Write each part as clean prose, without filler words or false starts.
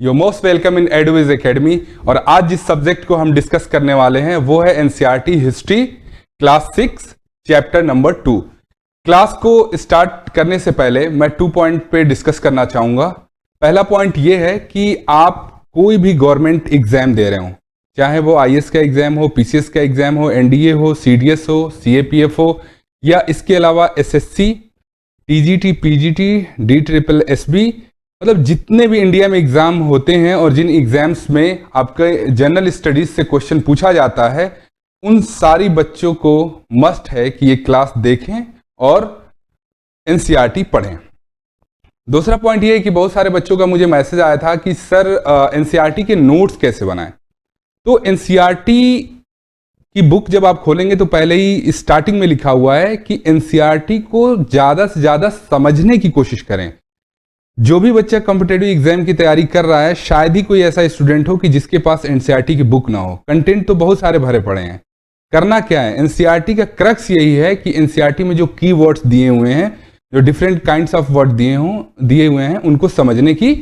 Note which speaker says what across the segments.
Speaker 1: You're most welcome in EduWiz Academy। और आज जिस सब्जेक्ट को हम डिस्कस करने वाले हैं वो है NCERT history class 6 chapter number 2। Class को स्टार्ट करने से पहले मैं 2 पॉइंट पे डिस्कस करना चाहूँगा। पहला पॉइंट ये है कि आप कोई भी गवर्नमेंट एग्जाम दे रहे हो, चाहे वो आईएएस का एग्जाम हो, पीसीएस का एग्जाम हो, एनडीए हो, सीडीएस हो, सीएपीएफ हो, या इसके अलावा एसएससी, टीजीटी, पीजीटी, DSSB, मतलब जितने भी इंडिया में एग्जाम होते हैं और जिन एग्जाम्स में आपके जनरल स्टडीज से क्वेश्चन पूछा जाता है, उन सारी बच्चों को मस्ट है कि ये क्लास देखें और एनसीईआरटी पढ़ें। दूसरा पॉइंट ये है कि बहुत सारे बच्चों का मुझे मैसेज आया था कि सर एनसीईआरटी के नोट्स कैसे बनाएं। तो एनसीईआरटी की बुक जब आप खोलेंगे तो पहले ही स्टार्टिंग में लिखा हुआ है कि एनसीईआरटी को ज़्यादा से ज़्यादा समझने की कोशिश करें। जो भी बच्चा कॉम्पिटिटिव एग्जाम की तैयारी कर रहा है, शायद ही कोई ऐसा स्टूडेंट हो कि जिसके पास एनसीईआरटी की बुक ना हो। कंटेंट तो बहुत सारे भरे पड़े हैं। करना क्या है, एनसीईआरटी का क्रक्स यही है कि एनसीईआरटी में जो कीवर्ड्स दिए हुए हैं, जो डिफरेंट काइंड्स ऑफ वर्ड दिए हुए हैं, उनको समझने की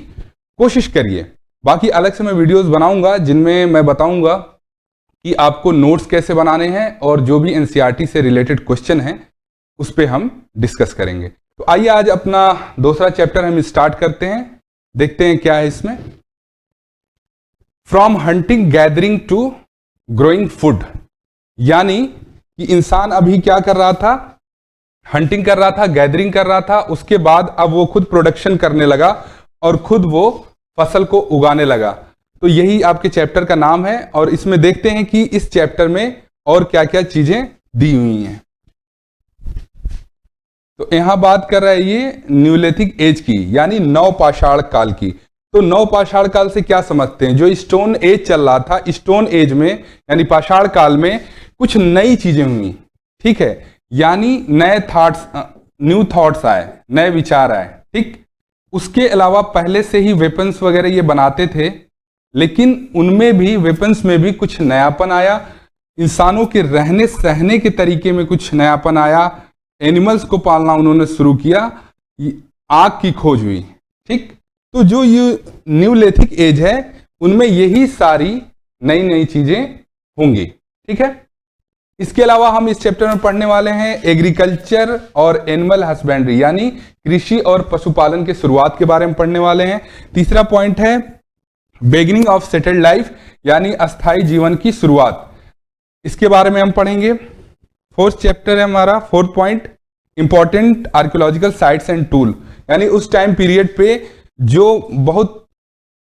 Speaker 1: कोशिश करिए। बाकी अलग से मैं वीडियोस बनाऊंगा जिनमें मैं बताऊंगा कि आपको नोट्स कैसे बनाने हैं और जो भी एनसीईआरटी से रिलेटेड क्वेश्चन हैं उस पर हम डिस्कस करेंगे। तो आइए आज अपना दूसरा चैप्टर हम स्टार्ट करते हैं, देखते हैं क्या है इसमें। From hunting gathering to growing food, यानी कि इंसान अभी क्या कर रहा था, हंटिंग कर रहा था, गैदरिंग कर रहा था, उसके बाद अब वो खुद प्रोडक्शन करने लगा और खुद वो फसल को उगाने लगा। तो यही आपके चैप्टर का नाम है और इसमें देखते हैं कि इस चैप्टर में और क्या क्या चीजें दी हुई हैं। तो यहां बात कर रहा है ये न्यूलिथिक एज की, यानी नवपाषाण काल की। तो नवपाषाण काल से क्या समझते हैं, जो स्टोन एज चल रहा था, स्टोन एज में यानी पाषाण काल में कुछ नई चीजें हुई, ठीक है, यानी नए थॉट्स, न्यू थॉट्स आए, नए विचार आए, ठीक। उसके अलावा पहले से ही वेपन्स वगैरह ये बनाते थे, लेकिन उनमें भी, वेपन्स में भी कुछ नयापन आया। इंसानों के रहने सहने के तरीके में कुछ नयापन आया। एनिमल्स को पालना उन्होंने शुरू किया, आग की खोज हुई, ठीक। तो जो ये न्यूलिथिक एज है उनमें यही सारी नई नई चीजें होंगी, ठीक है। इसके अलावा हम इस चैप्टर में पढ़ने वाले हैं एग्रीकल्चर और एनिमल हस्बेंड्री, यानी कृषि और पशुपालन के शुरुआत के बारे में पढ़ने वाले हैं। तीसरा पॉइंट है बिगिनिंग ऑफ सेटल्ड लाइफ, यानी अस्थाई जीवन की शुरुआत, इसके बारे में हम पढ़ेंगे। फोर्थ चैप्टर है हमारा, fourth point, important archaeological sites and tool, यानी उस टाइम पीरियड पे जो बहुत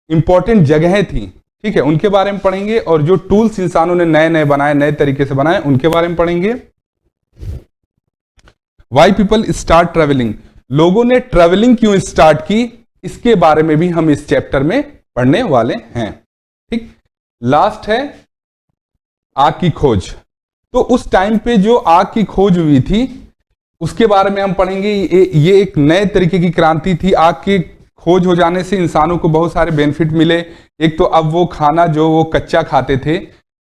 Speaker 1: इंपॉर्टेंट जगहें थी, ठीक है, उनके बारे में पढ़ेंगे। और जो टूल्स इंसानों ने नए नए बनाए, नए तरीके से बनाए, उनके बारे में पढ़ेंगे। वाई पीपल स्टार्ट ट्रेवलिंग, लोगों ने ट्रेवलिंग क्यों स्टार्ट की, इसके बारे में भी हम इस चैप्टर में पढ़ने वाले हैं, ठीक। लास्ट है आग की खोज। तो उस टाइम पे जो आग की खोज हुई थी उसके बारे में हम पढ़ेंगे। ये एक नए तरीके की क्रांति थी। आग की खोज हो जाने से इंसानों को बहुत सारे बेनिफिट मिले। एक तो अब वो खाना जो वो कच्चा खाते थे,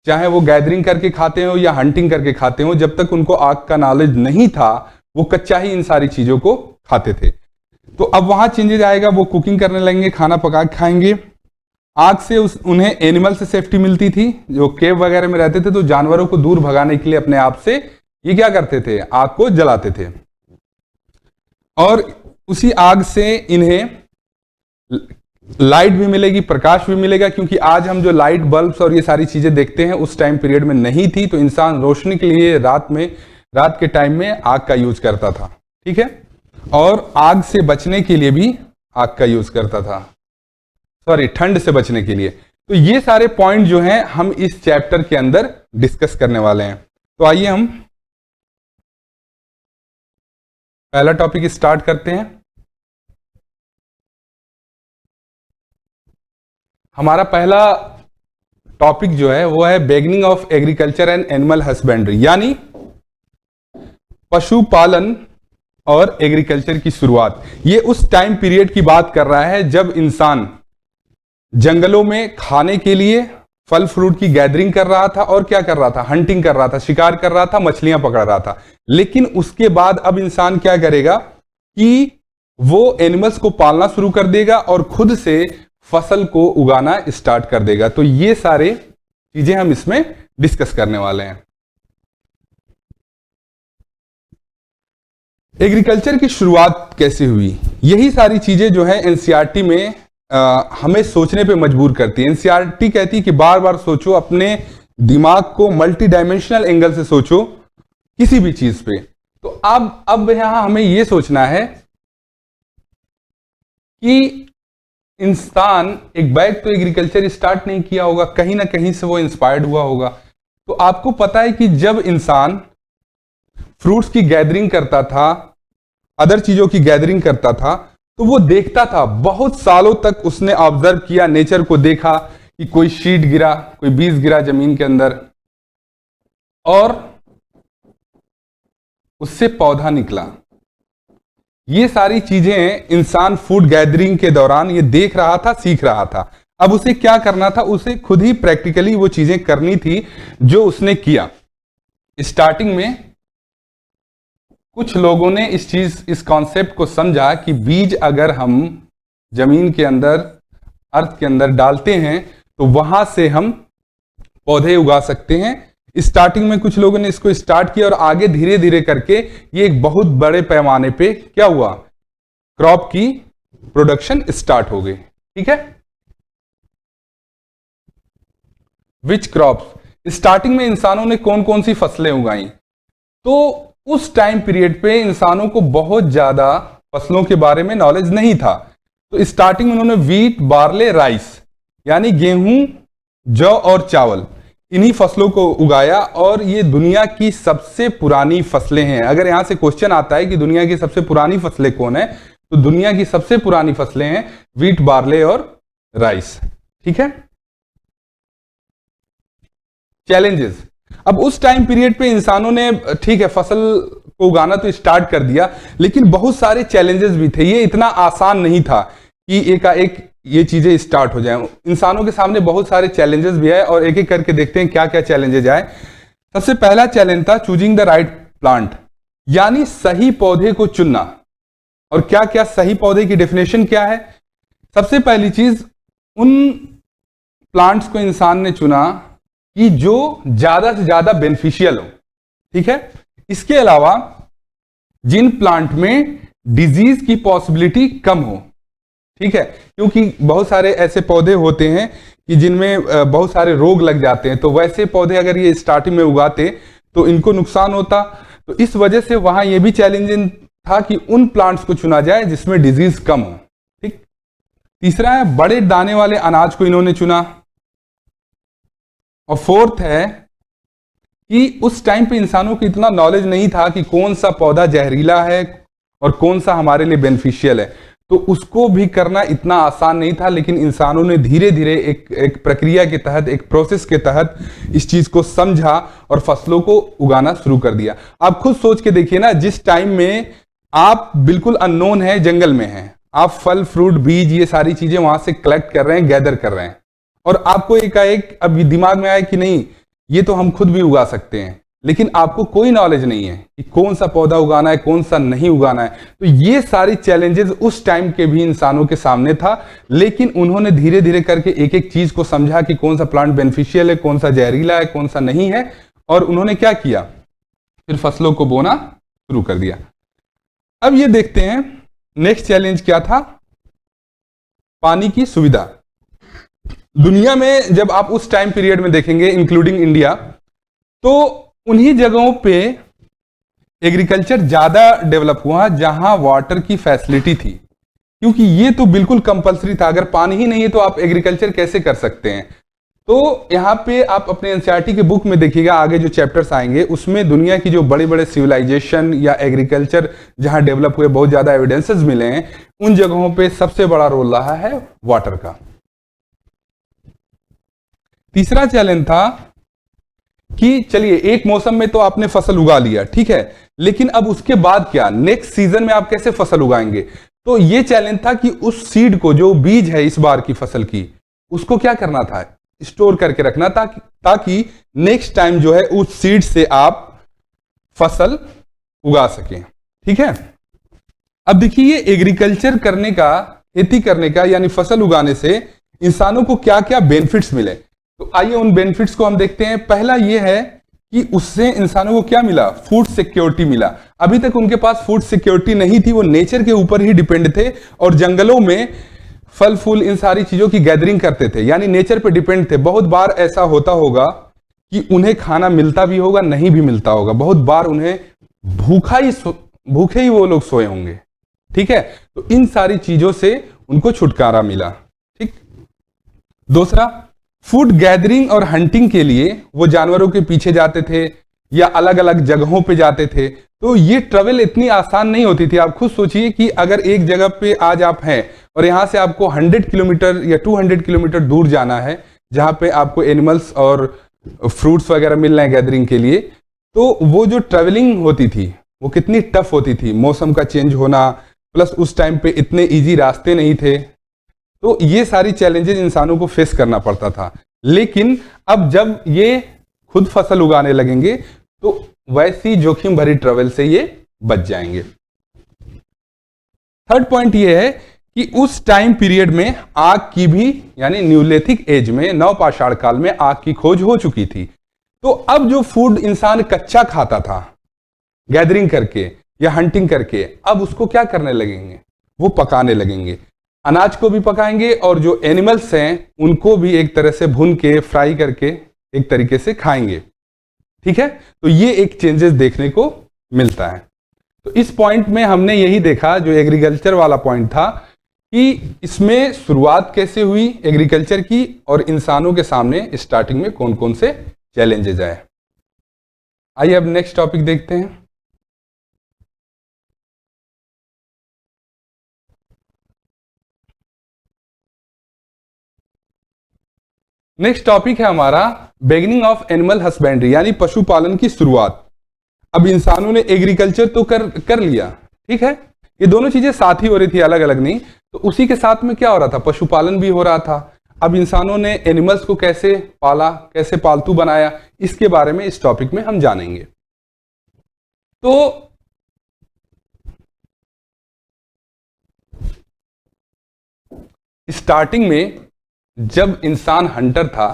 Speaker 1: चाहे वो गैदरिंग करके खाते हो या हंटिंग करके खाते हो, जब तक उनको आग का नॉलेज नहीं था वो कच्चा ही इन सारी चीजों को खाते थे। तो अब वहां चेंजेस आएगा, वो कुकिंग करने लगेंगे, खाना पका के खाएंगे। आग से उन्हें एनिमल से सेफ्टी मिलती थी। जो केव वगैरह में रहते थे तो जानवरों को दूर भगाने के लिए अपने आप से ये क्या करते थे, आग को जलाते थे। और उसी आग से इन्हें लाइट भी मिलेगी, प्रकाश भी मिलेगा, क्योंकि आज हम जो लाइट बल्ब्स और ये सारी चीजें देखते हैं उस टाइम पीरियड में नहीं थी। तो इंसान रोशनी के लिए रात के टाइम में आग का यूज करता था, ठीक है। और आग से बचने के लिए भी आग का यूज करता था, सॉरी, ठंड से बचने के लिए। तो ये सारे पॉइंट जो हैं हम इस चैप्टर के अंदर डिस्कस करने वाले हैं। तो आइए हम पहला टॉपिक स्टार्ट करते हैं। हमारा पहला टॉपिक जो है वो है beginning of agriculture and animal husbandry, यानी पशुपालन और एग्रीकल्चर की शुरुआत। ये उस टाइम पीरियड की बात कर रहा है जब इंसान जंगलों में खाने के लिए फल फ्रूट की गैदरिंग कर रहा था और क्या कर रहा था, हंटिंग कर रहा था, शिकार कर रहा था, मछलियां पकड़ रहा था। लेकिन उसके बाद अब इंसान क्या करेगा कि वो एनिमल्स को पालना शुरू कर देगा और खुद से फसल को उगाना स्टार्ट कर देगा। तो ये सारे चीजें हम इसमें डिस्कस करने वाले हैं। एग्रीकल्चर की शुरुआत कैसे हुई, यही सारी चीजें जो है एनसीईआरटी में हमें सोचने पे मजबूर करती है। एनसीईआरटी कहती है कि बार बार सोचो, अपने दिमाग को मल्टी डायमेंशनल एंगल से सोचो किसी भी चीज पे। तो अब यहां हमें यह सोचना है कि इंसान एक बैग तो एग्रीकल्चर स्टार्ट नहीं किया होगा, कहीं ना कहीं से वो इंस्पायर्ड हुआ होगा। तो आपको पता है कि जब इंसान फ्रूट्स की गैदरिंग करता था, अदर चीजों की गैदरिंग करता था, तो वो देखता था, बहुत सालों तक उसने ऑब्जर्व किया, नेचर को देखा कि कोई शीट गिरा, कोई बीज गिरा जमीन के अंदर और उससे पौधा निकला। ये सारी चीजें इंसान फूड गैदरिंग के दौरान ये देख रहा था, सीख रहा था। अब उसे क्या करना था, उसे खुद ही प्रैक्टिकली वो चीजें करनी थी जो उसने किया। स्टार्टिंग में कुछ लोगों ने इस कॉन्सेप्ट को समझा कि बीज अगर हम जमीन के अंदर, अर्थ के अंदर डालते हैं तो वहां से हम पौधे उगा सकते हैं। स्टार्टिंग में कुछ लोगों ने इसको स्टार्ट किया और आगे धीरे धीरे करके ये एक बहुत बड़े पैमाने पे क्या हुआ, क्रॉप की प्रोडक्शन स्टार्ट हो गई। ठीक है, विच क्रॉप्स, स्टार्टिंग में इंसानों ने कौन कौन सी फसलें उगाई? तो उस टाइम पीरियड पे इंसानों को बहुत ज्यादा फसलों के बारे में नॉलेज नहीं था। तो स्टार्टिंग में उन्होंने वीट, बार्ले, राइस यानी गेहूं, जौ और चावल, इन्हीं फसलों को उगाया। और ये दुनिया की सबसे पुरानी फसलें हैं। अगर यहां से क्वेश्चन आता है कि दुनिया की सबसे पुरानी फसलें कौन है, तो दुनिया की सबसे पुरानी फसलें हैं वीट, बार्ले और राइस। ठीक है, चैलेंजेस, अब उस टाइम पीरियड पे इंसानों ने ठीक है फसल को उगाना तो स्टार्ट कर दिया, लेकिन बहुत सारे चैलेंजेस भी थे। ये इतना आसान नहीं था कि एकाएक ये चीजें स्टार्ट हो जाएं। इंसानों के सामने बहुत सारे चैलेंजेस भी है और एक एक करके देखते हैं क्या क्या चैलेंजेस आए। सबसे पहला चैलेंज था चूजिंग द राइट प्लांट, यानी सही पौधे को चुनना। और क्या क्या सही पौधे की डेफिनेशन क्या है? सबसे पहली चीज, उन प्लांट्स को इंसान ने चुना कि जो ज्यादा से ज्यादा बेनिफिशियल हो। ठीक है, इसके अलावा जिन प्लांट में डिजीज की पॉसिबिलिटी कम हो। ठीक है, क्योंकि बहुत सारे ऐसे पौधे होते हैं कि जिनमें बहुत सारे रोग लग जाते हैं, तो वैसे पौधे अगर ये स्टार्टिंग में उगाते तो इनको नुकसान होता। तो इस वजह से वहां ये भी चैलेंजिंग था कि उन प्लांट्स को चुना जाए जिसमें डिजीज कम हो। ठीक, तीसरा है बड़े दाने वाले अनाज को इन्होंने चुना। और फोर्थ है कि उस टाइम पे इंसानों को इतना नॉलेज नहीं था कि कौन सा पौधा जहरीला है और कौन सा हमारे लिए बेनिफिशियल है, तो उसको भी करना इतना आसान नहीं था। लेकिन इंसानों ने धीरे धीरे एक प्रक्रिया के तहत, एक प्रोसेस के तहत इस चीज को समझा और फसलों को उगाना शुरू कर दिया। आप खुद सोच के देखिए ना, जिस टाइम में आप बिल्कुल अननोन है, जंगल में हैं, आप फल, फ्रूट, बीज, ये सारी चीजें वहां से कलेक्ट कर रहे हैं, गैदर कर रहे हैं, और आपको एकाएक अब दिमाग में आया कि नहीं ये तो हम खुद भी उगा सकते हैं, लेकिन आपको कोई नॉलेज नहीं है कि कौन सा पौधा उगाना है, कौन सा नहीं उगाना है। तो ये सारी चैलेंजेस उस टाइम के भी इंसानों के सामने था, लेकिन उन्होंने धीरे धीरे करके एक एक चीज को समझा कि कौन सा प्लांट बेनिफिशियल है, कौन सा जहरीला है, कौन सा नहीं है, और उन्होंने क्या किया, फिर फसलों को बोना शुरू कर दिया। अब ये देखते हैं नेक्स्ट चैलेंज क्या था, पानी की सुविधा। दुनिया में जब आप उस टाइम पीरियड में देखेंगे, इंक्लूडिंग इंडिया, तो उन्हीं जगहों पे एग्रीकल्चर ज्यादा डेवलप हुआ जहां वाटर की फैसिलिटी थी, क्योंकि ये तो बिल्कुल कंपलसरी था। अगर पानी ही नहीं है तो आप एग्रीकल्चर कैसे कर सकते हैं? तो यहां पे आप अपने एनसीईआरटी के बुक में देखिएगा, आगे जो चैप्टर्स आएंगे उसमें दुनिया की जो बड़े बड़े सिविलाइजेशन या एग्रीकल्चर जहां डेवलप हुए, बहुत ज्यादा एविडेंसेस मिले हैं, उन जगहों पे सबसे बड़ा रोल रहा है वाटर का। तीसरा चैलेंज था कि चलिए एक मौसम में तो आपने फसल उगा लिया, ठीक है, लेकिन अब उसके बाद क्या, नेक्स्ट सीजन में आप कैसे फसल उगाएंगे? तो ये चैलेंज था कि उस सीड को, जो बीज है इस बार की फसल की, उसको क्या करना था, स्टोर करके रखना था, ताकि नेक्स्ट टाइम जो है उस सीड से आप फसल उगा सकें। ठीक है, अब देखिए एग्रीकल्चर करने का, खेती करने का, यानी फसल उगाने से इंसानों को क्या क्या बेनिफिट्स मिले। तो आइए उन बेनिफिट्स को हम देखते हैं। पहला ये है कि उससे इंसानों को क्या मिला, फूड सिक्योरिटी मिला। अभी तक उनके पास फूड सिक्योरिटी नहीं थी, वो नेचर के ऊपर ही डिपेंड थे और जंगलों में फल फूल इन सारी चीजों की गैदरिंग करते थे, यानी नेचर पे डिपेंड थे। बहुत बार ऐसा होता होगा कि उन्हें खाना मिलता भी होगा, नहीं भी मिलता होगा, बहुत बार उन्हें भूखे ही वो लोग सोए होंगे। ठीक है, तो इन सारी चीजों से उनको छुटकारा मिला। ठीक। दूसरा, फूड गैदरिंग और हंटिंग के लिए वो जानवरों के पीछे जाते थे या अलग अलग जगहों पे जाते थे, तो ये ट्रेवल इतनी आसान नहीं होती थी। आप खुद सोचिए कि अगर एक जगह पे आज आप हैं और यहां से आपको 100 किलोमीटर या 200 किलोमीटर दूर जाना है, जहां पे आपको एनिमल्स और फ्रूट्स वगैरह मिल रहे हैं गैदरिंग के लिए, तो वो जो ट्रेवलिंग होती थी वो कितनी टफ होती थी। मौसम का चेंज होना, प्लस उस टाइम पे इतने इजी रास्ते नहीं थे, तो ये सारी चैलेंजेस इंसानों को फेस करना पड़ता था। लेकिन अब जब ये खुद फसल उगाने लगेंगे तो वैसी जोखिम भरी ट्रेवल से ये बच जाएंगे। थर्ड पॉइंट ये है कि उस टाइम पीरियड में आग की भी, यानी न्यूलिथिक एज में, नवपाषाण काल में आग की खोज हो चुकी थी। तो अब जो फूड इंसान कच्चा खाता था गैदरिंग करके या हंटिंग करके, अब उसको क्या करने लगेंगे, वो पकाने लगेंगे। अनाज को भी पकाएंगे और जो एनिमल्स हैं उनको भी एक तरह से भून के, फ्राई करके एक तरीके से खाएंगे। ठीक है, तो ये एक चेंजेस देखने को मिलता है। तो इस पॉइंट में हमने यही देखा, जो एग्रीकल्चर वाला पॉइंट था, कि इसमें शुरुआत कैसे हुई एग्रीकल्चर की और इंसानों के सामने स्टार्टिंग में कौन कौन से चैलेंजेस आए। आइए अब नेक्स्ट टॉपिक देखते हैं। नेक्स्ट टॉपिक है हमारा बिगिनिंग ऑफ एनिमल हस्बेंड्री, यानी पशुपालन की शुरुआत। अब इंसानों ने एग्रीकल्चर तो कर लिया, ठीक है, ये दोनों चीजें साथ ही हो रही थी, अलग अलग नहीं। तो उसी के साथ में क्या हो रहा था, पशुपालन भी हो रहा था। अब इंसानों ने एनिमल्स को कैसे पाला, कैसे पालतू बनाया, इसके बारे में इस टॉपिक में हम जानेंगे। तो स्टार्टिंग में जब इंसान हंटर था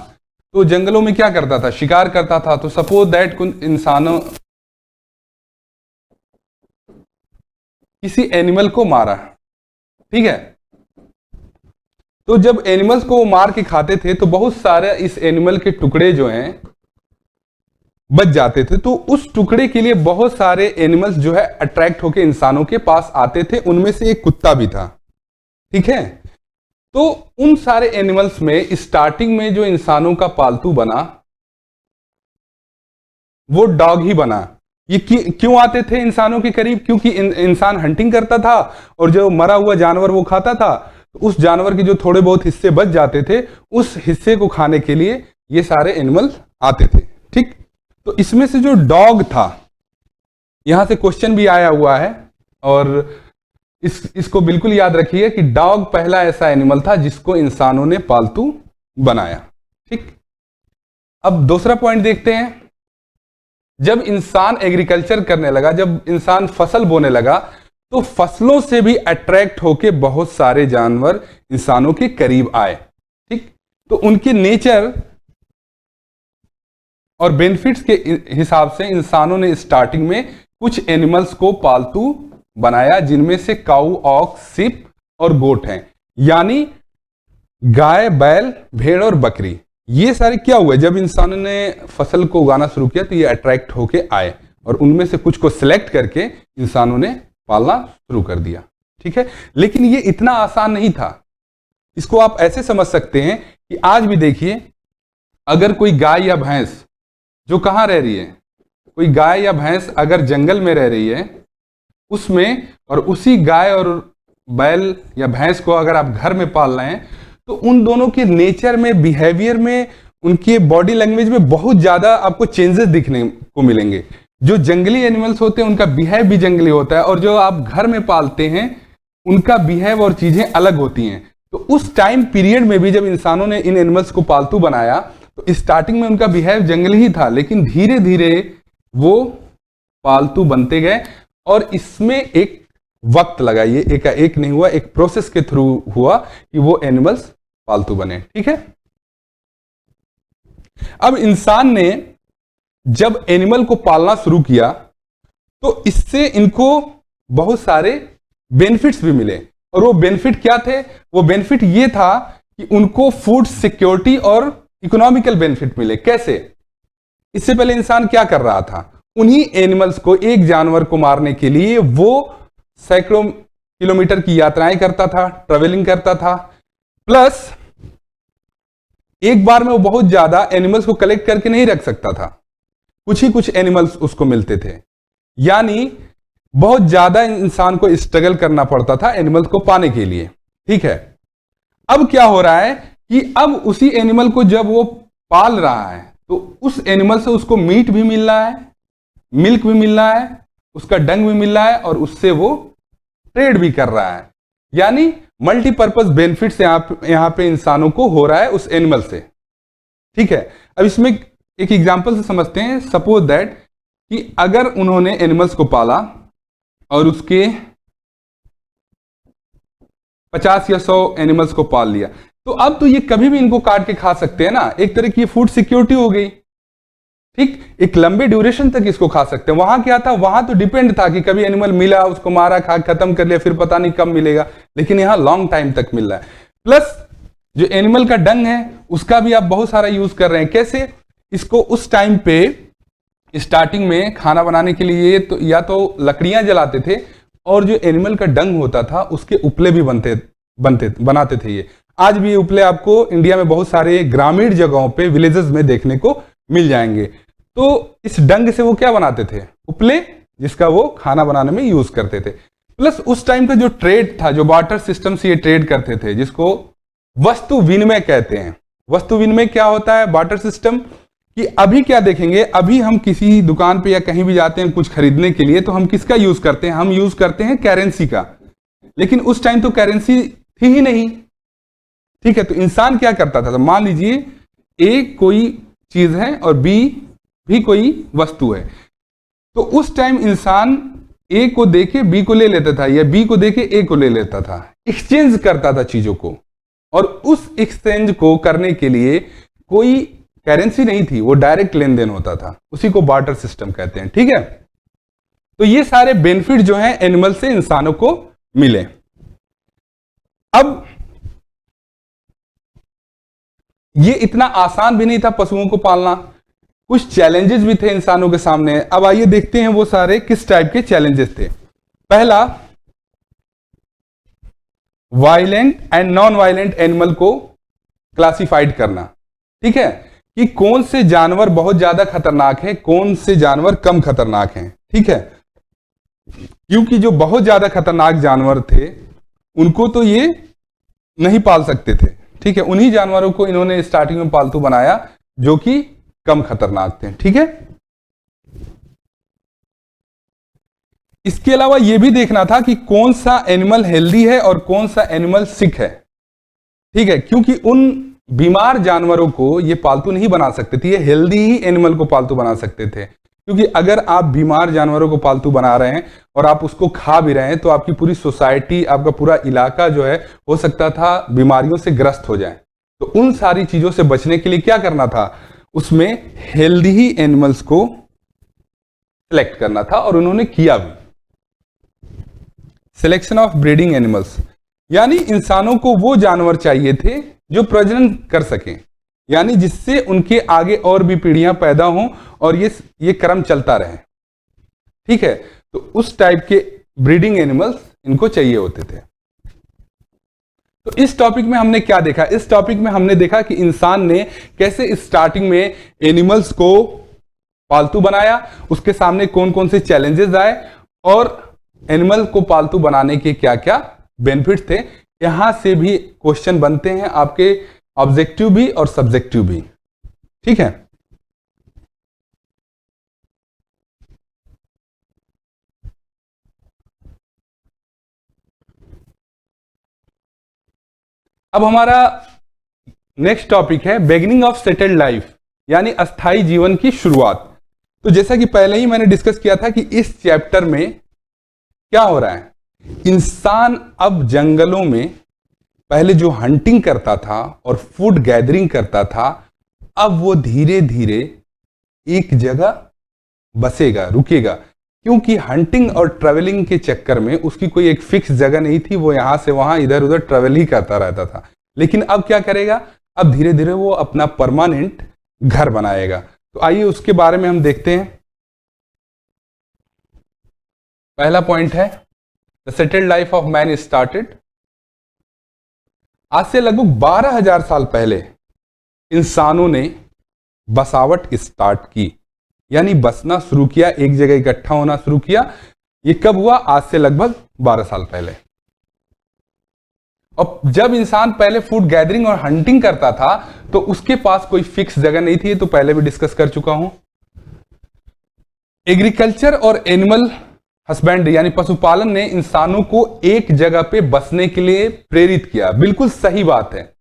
Speaker 1: तो जंगलों में क्या करता था, शिकार करता था। तो सपोज दैट इंसानों किसी एनिमल को मारा, ठीक है, तो जब एनिमल्स को मार के खाते थे तो बहुत सारे इस एनिमल के टुकड़े जो हैं बच जाते थे। तो उस टुकड़े के लिए बहुत सारे एनिमल्स जो है अट्रैक्ट होके इंसानों के पास आते थे, उनमें से एक कुत्ता भी था। ठीक है, तो उन सारे एनिमल्स में स्टार्टिंग में जो इंसानों का पालतू बना वो डॉग ही बना। ये क्यों आते थे इंसानों के करीब, क्योंकि इंसान हंटिंग करता था और जो मरा हुआ जानवर वो खाता था, तो उस जानवर के जो थोड़े बहुत हिस्से बच जाते थे, उस हिस्से को खाने के लिए ये सारे एनिमल आते थे। ठीक, तो इसमें से जो डॉग था, यहां से क्वेश्चन भी आया हुआ है और इसको बिल्कुल याद रखिए कि डॉग पहला ऐसा एनिमल था जिसको इंसानों ने पालतू बनाया। ठीक, अब दूसरा पॉइंट देखते हैं। जब इंसान एग्रीकल्चर करने लगा, जब इंसान फसल बोने लगा, तो फसलों से भी अट्रैक्ट होके बहुत सारे जानवर इंसानों के करीब आए। ठीक, तो उनके नेचर और बेनिफिट्स के हिसाब से इंसानों ने स्टार्टिंग में कुछ एनिमल्स को पालतू बनाया, जिनमें से काऊ, ऑक्स, सिप और गोट हैं, यानी गाय, बैल, भेड़ और बकरी। ये सारे क्या हुए, जब इंसानों ने फसल को उगाना शुरू किया तो ये अट्रैक्ट होके आए और उनमें से कुछ को सिलेक्ट करके इंसानों ने पालना शुरू कर दिया। ठीक है, लेकिन ये इतना आसान नहीं था। इसको आप ऐसे समझ सकते हैं कि आज भी देखिए, अगर कोई गाय या भैंस जो कहां रह रही है, कोई गाय या भैंस अगर जंगल में रह रही है उसमें, और उसी गाय और बैल या भैंस को अगर आप घर में पाल रहे हैं, तो उन दोनों के नेचर में, बिहेवियर में, उनके बॉडी लैंग्वेज में बहुत ज्यादा आपको चेंजेस दिखने को मिलेंगे। जो जंगली एनिमल्स होते हैं उनका बिहेव भी जंगली होता है, और जो आप घर में पालते हैं उनका बिहेव और चीजें अलग होती हैं। तो उस टाइम पीरियड में भी जब इंसानों ने इन एनिमल्स को पालतू बनाया तो स्टार्टिंग में उनका बिहेव जंगली ही था, लेकिन धीरे धीरे वो पालतू बनते गए और इसमें एक वक्त लगा, ये एक नहीं हुआ, एक प्रोसेस के थ्रू हुआ कि वो एनिमल्स पालतू बने। ठीक है, अब इंसान ने जब एनिमल को पालना शुरू किया तो इससे इनको बहुत सारे बेनिफिट्स भी मिले। और वो बेनिफिट क्या थे? वो बेनिफिट ये था कि उनको फूड सिक्योरिटी और इकोनॉमिकल बेनिफिट मिले। कैसे? इससे पहले इंसान क्या कर रहा था? उन्हीं एनिमल्स को, एक जानवर को मारने के लिए वो सैकड़ों किलोमीटर की यात्राएं करता था, ट्रेवलिंग करता था, प्लस एक बार में वो बहुत ज्यादा एनिमल्स को कलेक्ट करके नहीं रख सकता था, कुछ ही कुछ एनिमल्स उसको मिलते थे, यानी बहुत ज्यादा इंसान को स्ट्रगल करना पड़ता था एनिमल्स को पाने के लिए। ठीक है, अब क्या हो रहा है कि अब उसी एनिमल को जब वो पाल रहा है तो उस एनिमल से उसको मीट भी मिल रहा है, मिल्क भी मिल रहा है, उसका डंग भी मिल रहा है, और उससे वो ट्रेड भी कर रहा है, यानी मल्टीपर्पज बेनिफिट्स यहां पे इंसानों को हो रहा है उस एनिमल से। ठीक है, अब इसमें एक एग्जांपल से समझते हैं। सपोज दैट कि अगर उन्होंने एनिमल्स को पाला और उसके 50 या 100 एनिमल्स को पाल लिया, तो अब तो ये कभी भी इनको काट के खा सकते हैं ना, एक तरह की फूड सिक्योरिटी हो गई। ठीक, एक लंबे ड्यूरेशन तक इसको खा सकते हैं। वहां क्या था? वहां तो डिपेंड था कि कभी एनिमल मिला, उसको मारा, खा खत्म कर लिया, फिर पता नहीं कब मिलेगा, लेकिन यहां लॉन्ग टाइम तक मिल रहा है। प्लस जो एनिमल का डंग है उसका भी आप बहुत सारा यूज कर रहे हैं। कैसे? इसको उस टाइम पे स्टार्टिंग में खाना बनाने के लिए तो या तो लकड़ियां जलाते थे, और जो एनिमल का डंग होता था उसके उपले भी बनाते थे। ये आज भी ये उपले आपको इंडिया में बहुत सारे ग्रामीण जगहों पे, विलेजेस में देखने को मिल जाएंगे। तो इस डंग से वो क्या बनाते थे? उपले, जिसका वो खाना बनाने में यूज करते थे। प्लस उस टाइम का जो ट्रेड था, जो बार्टर सिस्टम से ये ट्रेड करते थे, जिसको वस्तु विनिमय कहते हैं। वस्तु विनिमय क्या होता है? Barter system. कि अभी क्या देखेंगे, अभी हम किसी दुकान पे या कहीं भी जाते हैं कुछ खरीदने के लिए, तो हम किसका यूज करते हैं? हम यूज करते हैं करेंसी का। लेकिन उस टाइम तो करेंसी थी ही नहीं। ठीक है, तो इंसान क्या करता था? तो मान लीजिए ए कोई चीज है और बी भी कोई वस्तु है, तो उस टाइम इंसान ए को देके बी को ले लेता था, या बी को देके ए को ले लेता था, एक्सचेंज करता था चीजों को। और उस एक्सचेंज को करने के लिए कोई करेंसी नहीं थी, वो डायरेक्ट लेन देन होता था, उसी को बार्टर सिस्टम कहते हैं। ठीक है, तो ये सारे बेनिफिट जो हैं एनिमल से इंसानों को मिले। अब ये इतना आसान भी नहीं था पशुओं को पालना, कुछ चैलेंजेस भी थे इंसानों के सामने। अब आइए देखते हैं वो सारे किस टाइप के चैलेंजेस थे। पहला, violent and non violent animal को क्लासिफाइड करना। ठीक है, कि कौन से जानवर बहुत ज्यादा खतरनाक है, कौन से जानवर कम खतरनाक हैं। ठीक है, क्योंकि जो बहुत ज्यादा खतरनाक जानवर थे उनको तो ये नहीं पाल सकते थे। ठीक है, उन्हीं जानवरों को इन्होंने स्टार्टिंग में पालतू बनाया जो कि कम खतरनाक थे। ठीक है, इसके अलावा यह भी देखना था कि कौन सा एनिमल हेल्दी है और कौन सा एनिमल सिक है। ठीक है, क्योंकि उन बीमार जानवरों को ये पालतू नहीं बना सकते थे, ये हेल्दी ही एनिमल को पालतू बना सकते थे। क्योंकि अगर आप बीमार जानवरों को पालतू बना रहे हैं और आप उसको खा भी रहे हैं, तो आपकी पूरी सोसाइटी, आपका पूरा इलाका जो है हो सकता था बीमारियों से ग्रस्त हो जाए। तो उन सारी चीजों से बचने के लिए क्या करना था? उसमें हेल्दी ही एनिमल्स को सिलेक्ट करना था, और उन्होंने किया भी। सिलेक्शन ऑफ ब्रीडिंग एनिमल्स, यानी इंसानों को वो जानवर चाहिए थे जो प्रजनन कर सकें, यानी जिससे उनके आगे और भी पीढ़ियां पैदा हों और ये क्रम चलता रहे। ठीक है, तो उस टाइप के ब्रीडिंग एनिमल्स इनको चाहिए होते थे। तो इस टॉपिक में हमने क्या देखा? इस टॉपिक में हमने देखा कि इंसान ने कैसे स्टार्टिंग में एनिमल्स को पालतू बनाया, उसके सामने कौन कौन से चैलेंजेस आए, और एनिमल को पालतू बनाने के क्या क्या बेनिफिट थे। यहां से भी क्वेश्चन बनते हैं आपके, ऑब्जेक्टिव भी और सब्जेक्टिव भी। ठीक है, अब हमारा नेक्स्ट टॉपिक है बिगिनिंग ऑफ सेटल्ड लाइफ, यानी अस्थाई जीवन की शुरुआत। तो जैसा कि पहले ही मैंने डिस्कस किया था कि इस चैप्टर में क्या हो रहा है, इंसान अब जंगलों में पहले जो हंटिंग करता था और फूड गैदरिंग करता था, अब वो धीरे धीरे एक जगह बसेगा, रुकेगा, क्योंकि हंटिंग और ट्रेवलिंग के चक्कर में उसकी कोई एक फिक्स जगह नहीं थी, वो यहां से वहां इधर उधर ट्रेवल ही करता रहता था। लेकिन अब क्या करेगा, अब धीरे धीरे वो अपना परमानेंट घर बनाएगा। तो आइए उसके बारे में हम देखते हैं। पहला पॉइंट है the settled life of man started. आज से लगभग 12,000 साल पहले इंसानों ने बसावट स्टार्ट की, यानी बसना शुरू किया, एक जगह इकट्ठा होना शुरू किया। ये कब हुआ? आज से लगभग 12 साल पहले। और जब इंसान पहले फूड गैदरिंग और हंटिंग करता था तो उसके पास कोई फिक्स जगह नहीं थी, तो पहले भी डिस्कस कर चुका हूं। एग्रीकल्चर और एनिमल हस्बेंड्री यानी पशुपालन ने इंसानों को एक जगह पे बसने के लिए प्रेरित किया। बिल्कुल सही बात है।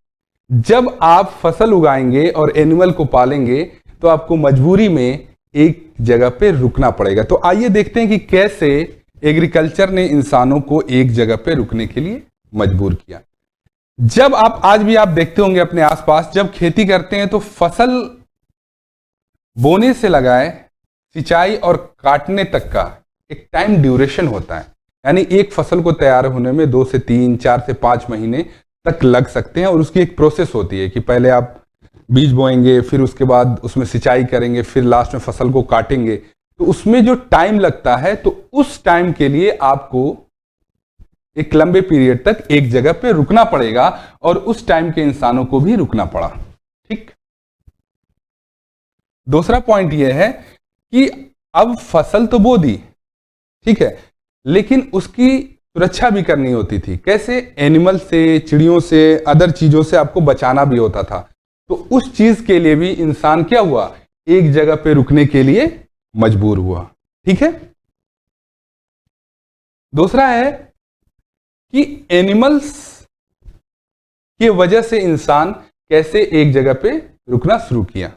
Speaker 1: जब आप फसल उगाएंगे और एनिमल को पालेंगे तो आपको मजबूरी में एक जगह पे रुकना पड़ेगा। तो आइए देखते हैं कि कैसे एग्रीकल्चर ने इंसानों को एक जगह पे रुकने के लिए मजबूर किया। जब आज भी आप देखते होंगे अपने आसपास, जब खेती करते हैं तो फसल बोने से लगाए सिंचाई और काटने तक का एक टाइम ड्यूरेशन होता है, यानी एक फसल को तैयार होने में 2 से 3, 4 से 5 महीने तक लग सकते हैं। और उसकी एक प्रोसेस होती है कि पहले आप बीज बोएंगे, फिर उसके बाद उसमें सिंचाई करेंगे, फिर लास्ट में फसल को काटेंगे। तो उसमें जो टाइम लगता है, तो उस टाइम के लिए आपको एक लंबे पीरियड तक एक जगह पे रुकना पड़ेगा, और उस टाइम के इंसानों को भी रुकना पड़ा। ठीक। दूसरा पॉइंट यह है कि अब फसल तो बो दी, ठीक है, लेकिन उसकी सुरक्षा भी करनी होती थी। कैसे? एनिमल से, चिड़ियों से, अदर चीजों से आपको बचाना भी होता था। तो उस चीज के लिए भी इंसान क्या हुआ? एक जगह पे रुकने के लिए मजबूर हुआ। ठीक है। दूसरा है कि एनिमल्स की वजह से इंसान कैसे एक जगह पे रुकना शुरू किया।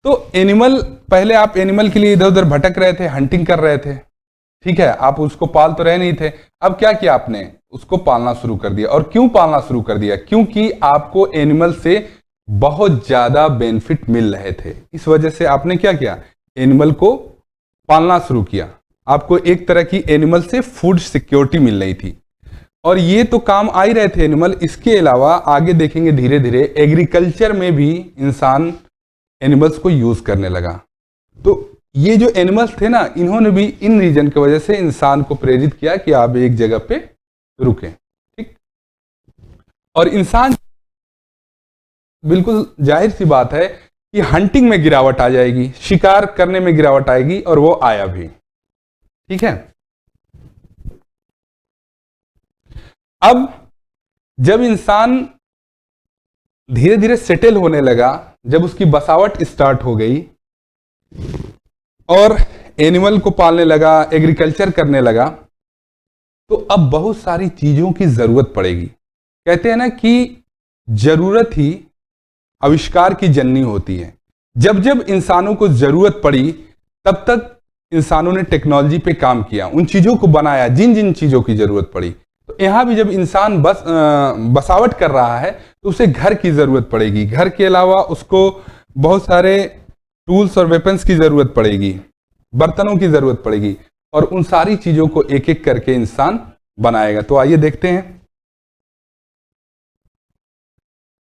Speaker 1: तो एनिमल, पहले आप एनिमल के लिए इधर उधर भटक रहे थे, हंटिंग कर रहे थे, ठीक है, आप उसको पाल तो रहे नहीं थे। अब क्या किया आपने? उसको पालना शुरू कर दिया। और क्यों पालना शुरू कर दिया? क्योंकि आपको एनिमल से बहुत ज्यादा बेनिफिट मिल रहे थे। इस वजह से आपने क्या किया? एनिमल को पालना शुरू किया। आपको एक तरह की एनिमल से फूड सिक्योरिटी मिल रही थी, और ये तो काम आ ही रहे थे एनिमल। इसके अलावा आगे देखेंगे धीरे धीरे एग्रीकल्चर में भी इंसान एनिमल्स को यूज करने लगा। तो ये जो एनिमल्स थे ना, इन्होंने भी इन रीजन की वजह से इंसान को प्रेरित किया कि आप एक जगह पे रुकें। ठीक। और इंसान, बिल्कुल जाहिर सी बात है कि हंटिंग में गिरावट आ जाएगी, शिकार करने में गिरावट आएगी, और वो आया भी। ठीक है। अब जब इंसान धीरे धीरे सेटल होने लगा, जब उसकी बसावट स्टार्ट हो गई और एनिमल को पालने लगा, एग्रीकल्चर करने लगा, तो अब बहुत सारी चीजों की जरूरत पड़ेगी। कहते हैं ना कि जरूरत ही आविष्कार की जननी होती है। जब जब इंसानों को जरूरत पड़ी, तब तक इंसानों ने टेक्नोलॉजी पे काम किया, उन चीजों को बनाया जिन जिन चीजों की जरूरत पड़ी। तो यहां भी जब इंसान बसावट कर रहा है तो उसे घर की जरूरत पड़ेगी। घर के अलावा उसको बहुत सारे टूल्स और वेपन्स की जरूरत पड़ेगी, बर्तनों की जरूरत पड़ेगी, और उन सारी चीजों को एक एक करके इंसान बनाएगा। तो आइए देखते हैं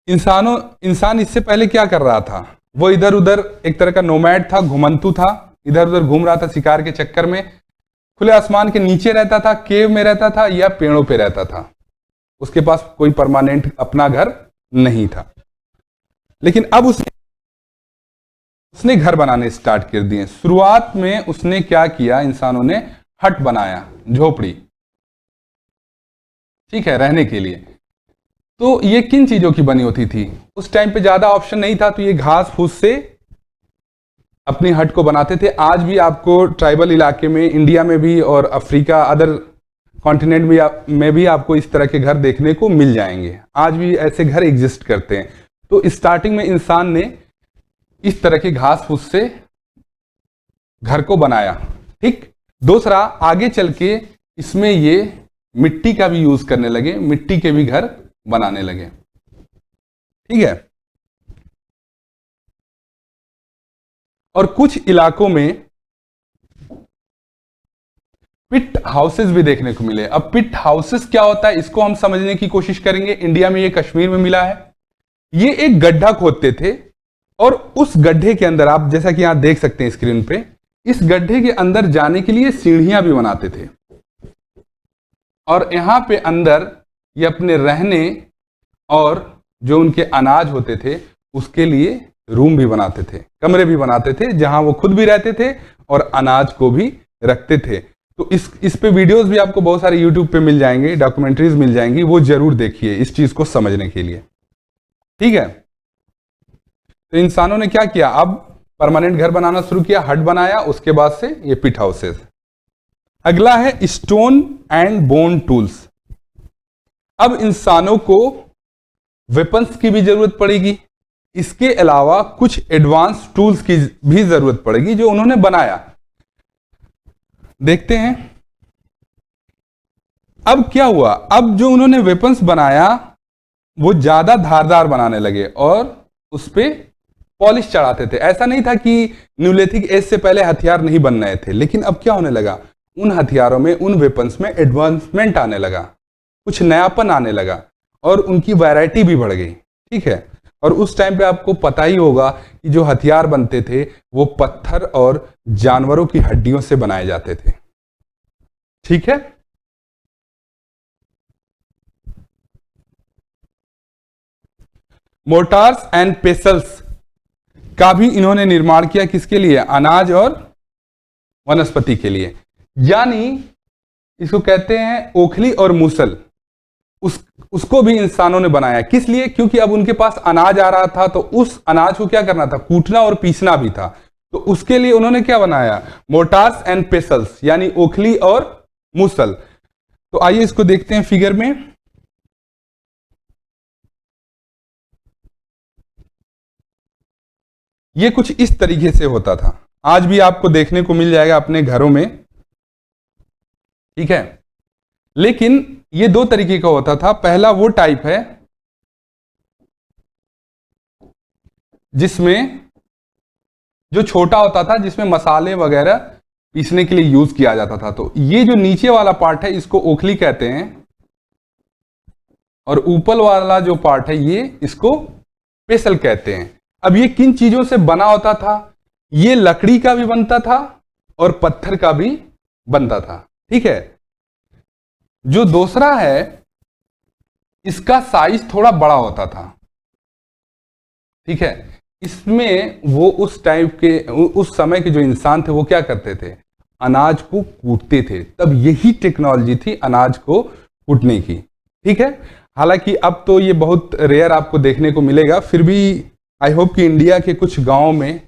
Speaker 1: इंसान इससे पहले क्या कर रहा था। वो इधर उधर एक तरह का नोमैड था, घुमंतु था, इधर उधर घूम रहा था शिकार के चक्कर में। खुले आसमान के नीचे रहता था, केव में रहता था, या पेड़ों पे रहता था। उसके पास कोई परमानेंट अपना घर नहीं था। लेकिन अब उसने घर बनाने स्टार्ट कर दिए। शुरुआत में उसने क्या किया? इंसानों ने हट बनाया, झोपड़ी, ठीक है, रहने के लिए। तो ये किन चीजों की बनी होती थी? उस टाइम पे ज्यादा ऑप्शन नहीं था, तो ये घास फूस से अपनी हट को बनाते थे। आज भी आपको ट्राइबल इलाके में, इंडिया में भी और अफ्रीका, अदर कॉन्टिनेंट में भी आपको इस तरह के घर देखने को मिल जाएंगे। आज भी ऐसे घर एग्जिस्ट करते हैं। तो स्टार्टिंग में इंसान ने इस तरह के घास फूस से घर को बनाया। ठीक। दूसरा, आगे चल के इसमें ये मिट्टी का भी यूज करने लगे, मिट्टी के भी घर बनाने लगे। ठीक है, और कुछ इलाकों में पिट हाउसेस भी देखने को मिले। अब पिट हाउसेस क्या होता है इसको हम समझने की कोशिश करेंगे। इंडिया में ये कश्मीर में मिला है। ये एक गड्ढा खोदते थे और उस गड्ढे के अंदर आप जैसा कि यहां देख सकते हैं स्क्रीन पे, इस गड्ढे के अंदर जाने के लिए सीढ़ियां भी बनाते थे और यहां पे अंदर ये अपने रहने और जो उनके अनाज होते थे उसके लिए रूम भी बनाते थे, कमरे भी बनाते थे जहां वो खुद भी रहते थे और अनाज को भी रखते थे। तो इस पे वीडियोस भी आपको बहुत सारे यूट्यूब पे मिल जाएंगे, डॉक्यूमेंट्रीज मिल जाएंगी, वो जरूर देखिए इस चीज को समझने के लिए। ठीक है, तो इंसानों ने क्या किया, अब परमानेंट घर बनाना शुरू किया, हट बनाया, उसके बाद से ये पिट हाउसेस। अगला है स्टोन एंड बोन टूल्स। अब इंसानों को वेपन्स की भी जरूरत पड़ेगी, इसके अलावा कुछ एडवांस टूल्स की भी जरूरत पड़ेगी जो उन्होंने बनाया। देखते हैं अब क्या हुआ। अब जो उन्होंने वेपन्स बनाया वो ज्यादा धारदार बनाने लगे और उस पे पॉलिश चढ़ाते थे। ऐसा नहीं था कि न्यूलिथिक एज से पहले हथियार नहीं बन रहे थे, लेकिन अब क्या होने लगा, उन हथियारों में, उन वेपन्स में एडवांसमेंट आने लगा, कुछ नयापन आने लगा और उनकी वैरायटी भी बढ़ गई। ठीक है, और उस टाइम पे आपको पता ही होगा कि जो हथियार बनते थे वो पत्थर और जानवरों की हड्डियों से बनाए जाते थे। ठीक है, मोर्टार्स एंड पेसल्स का भी इन्होंने निर्माण किया, किसके लिए, अनाज और वनस्पति के लिए। यानी इसको कहते हैं ओखली और मूसल, उसको भी इंसानों ने बनाया। किस लिए, क्योंकि अब उनके पास अनाज आ रहा था तो उस अनाज को क्या करना था, कूटना और पीसना भी था। तो उसके लिए उन्होंने क्या बनाया, मोर्टार्स एंड पेसल्स, यानी ओखली और मूसल। तो आइए इसको देखते हैं फिगर में। ये कुछ इस तरीके से होता था, आज भी आपको देखने को मिल जाएगा अपने घरों में। ठीक है, लेकिन ये दो तरीके का होता था। पहला वो टाइप है जिसमें जो छोटा होता था, जिसमें मसाले वगैरह पीसने के लिए यूज किया जाता था। तो ये जो नीचे वाला पार्ट है इसको ओखली कहते हैं और ऊपर वाला जो पार्ट है ये इसको पेसल कहते हैं। अब ये किन चीजों से बना होता था, ये लकड़ी का भी बनता था और पत्थर का भी बनता था। ठीक है, जो दूसरा है इसका साइज थोड़ा बड़ा होता था। ठीक है, इसमें वो उस टाइप के, उस समय के जो इंसान थे वो क्या करते थे, अनाज को कूटते थे। तब यही टेक्नोलॉजी थी अनाज को कूटने की। ठीक है, हालांकि अब तो ये बहुत रेयर आपको देखने को मिलेगा, फिर भी आई होप कि इंडिया के कुछ गांव में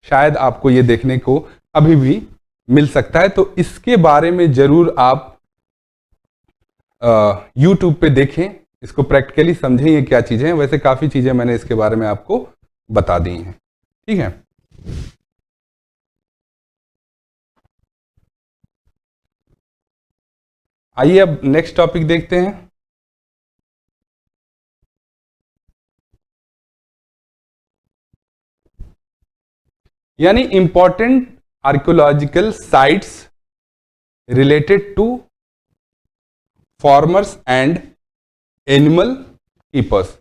Speaker 1: शायद आपको ये देखने को अभी भी मिल सकता है। तो इसके बारे में जरूर आप YouTube पे देखें, इसको प्रैक्टिकली समझें ये क्या चीजें हैं। वैसे काफी चीजें मैंने इसके बारे में आपको बता दी हैं। ठीक है, आइए अब नेक्स्ट टॉपिक देखते हैं। यानी important archaeological sites related to farmers and animal keepers.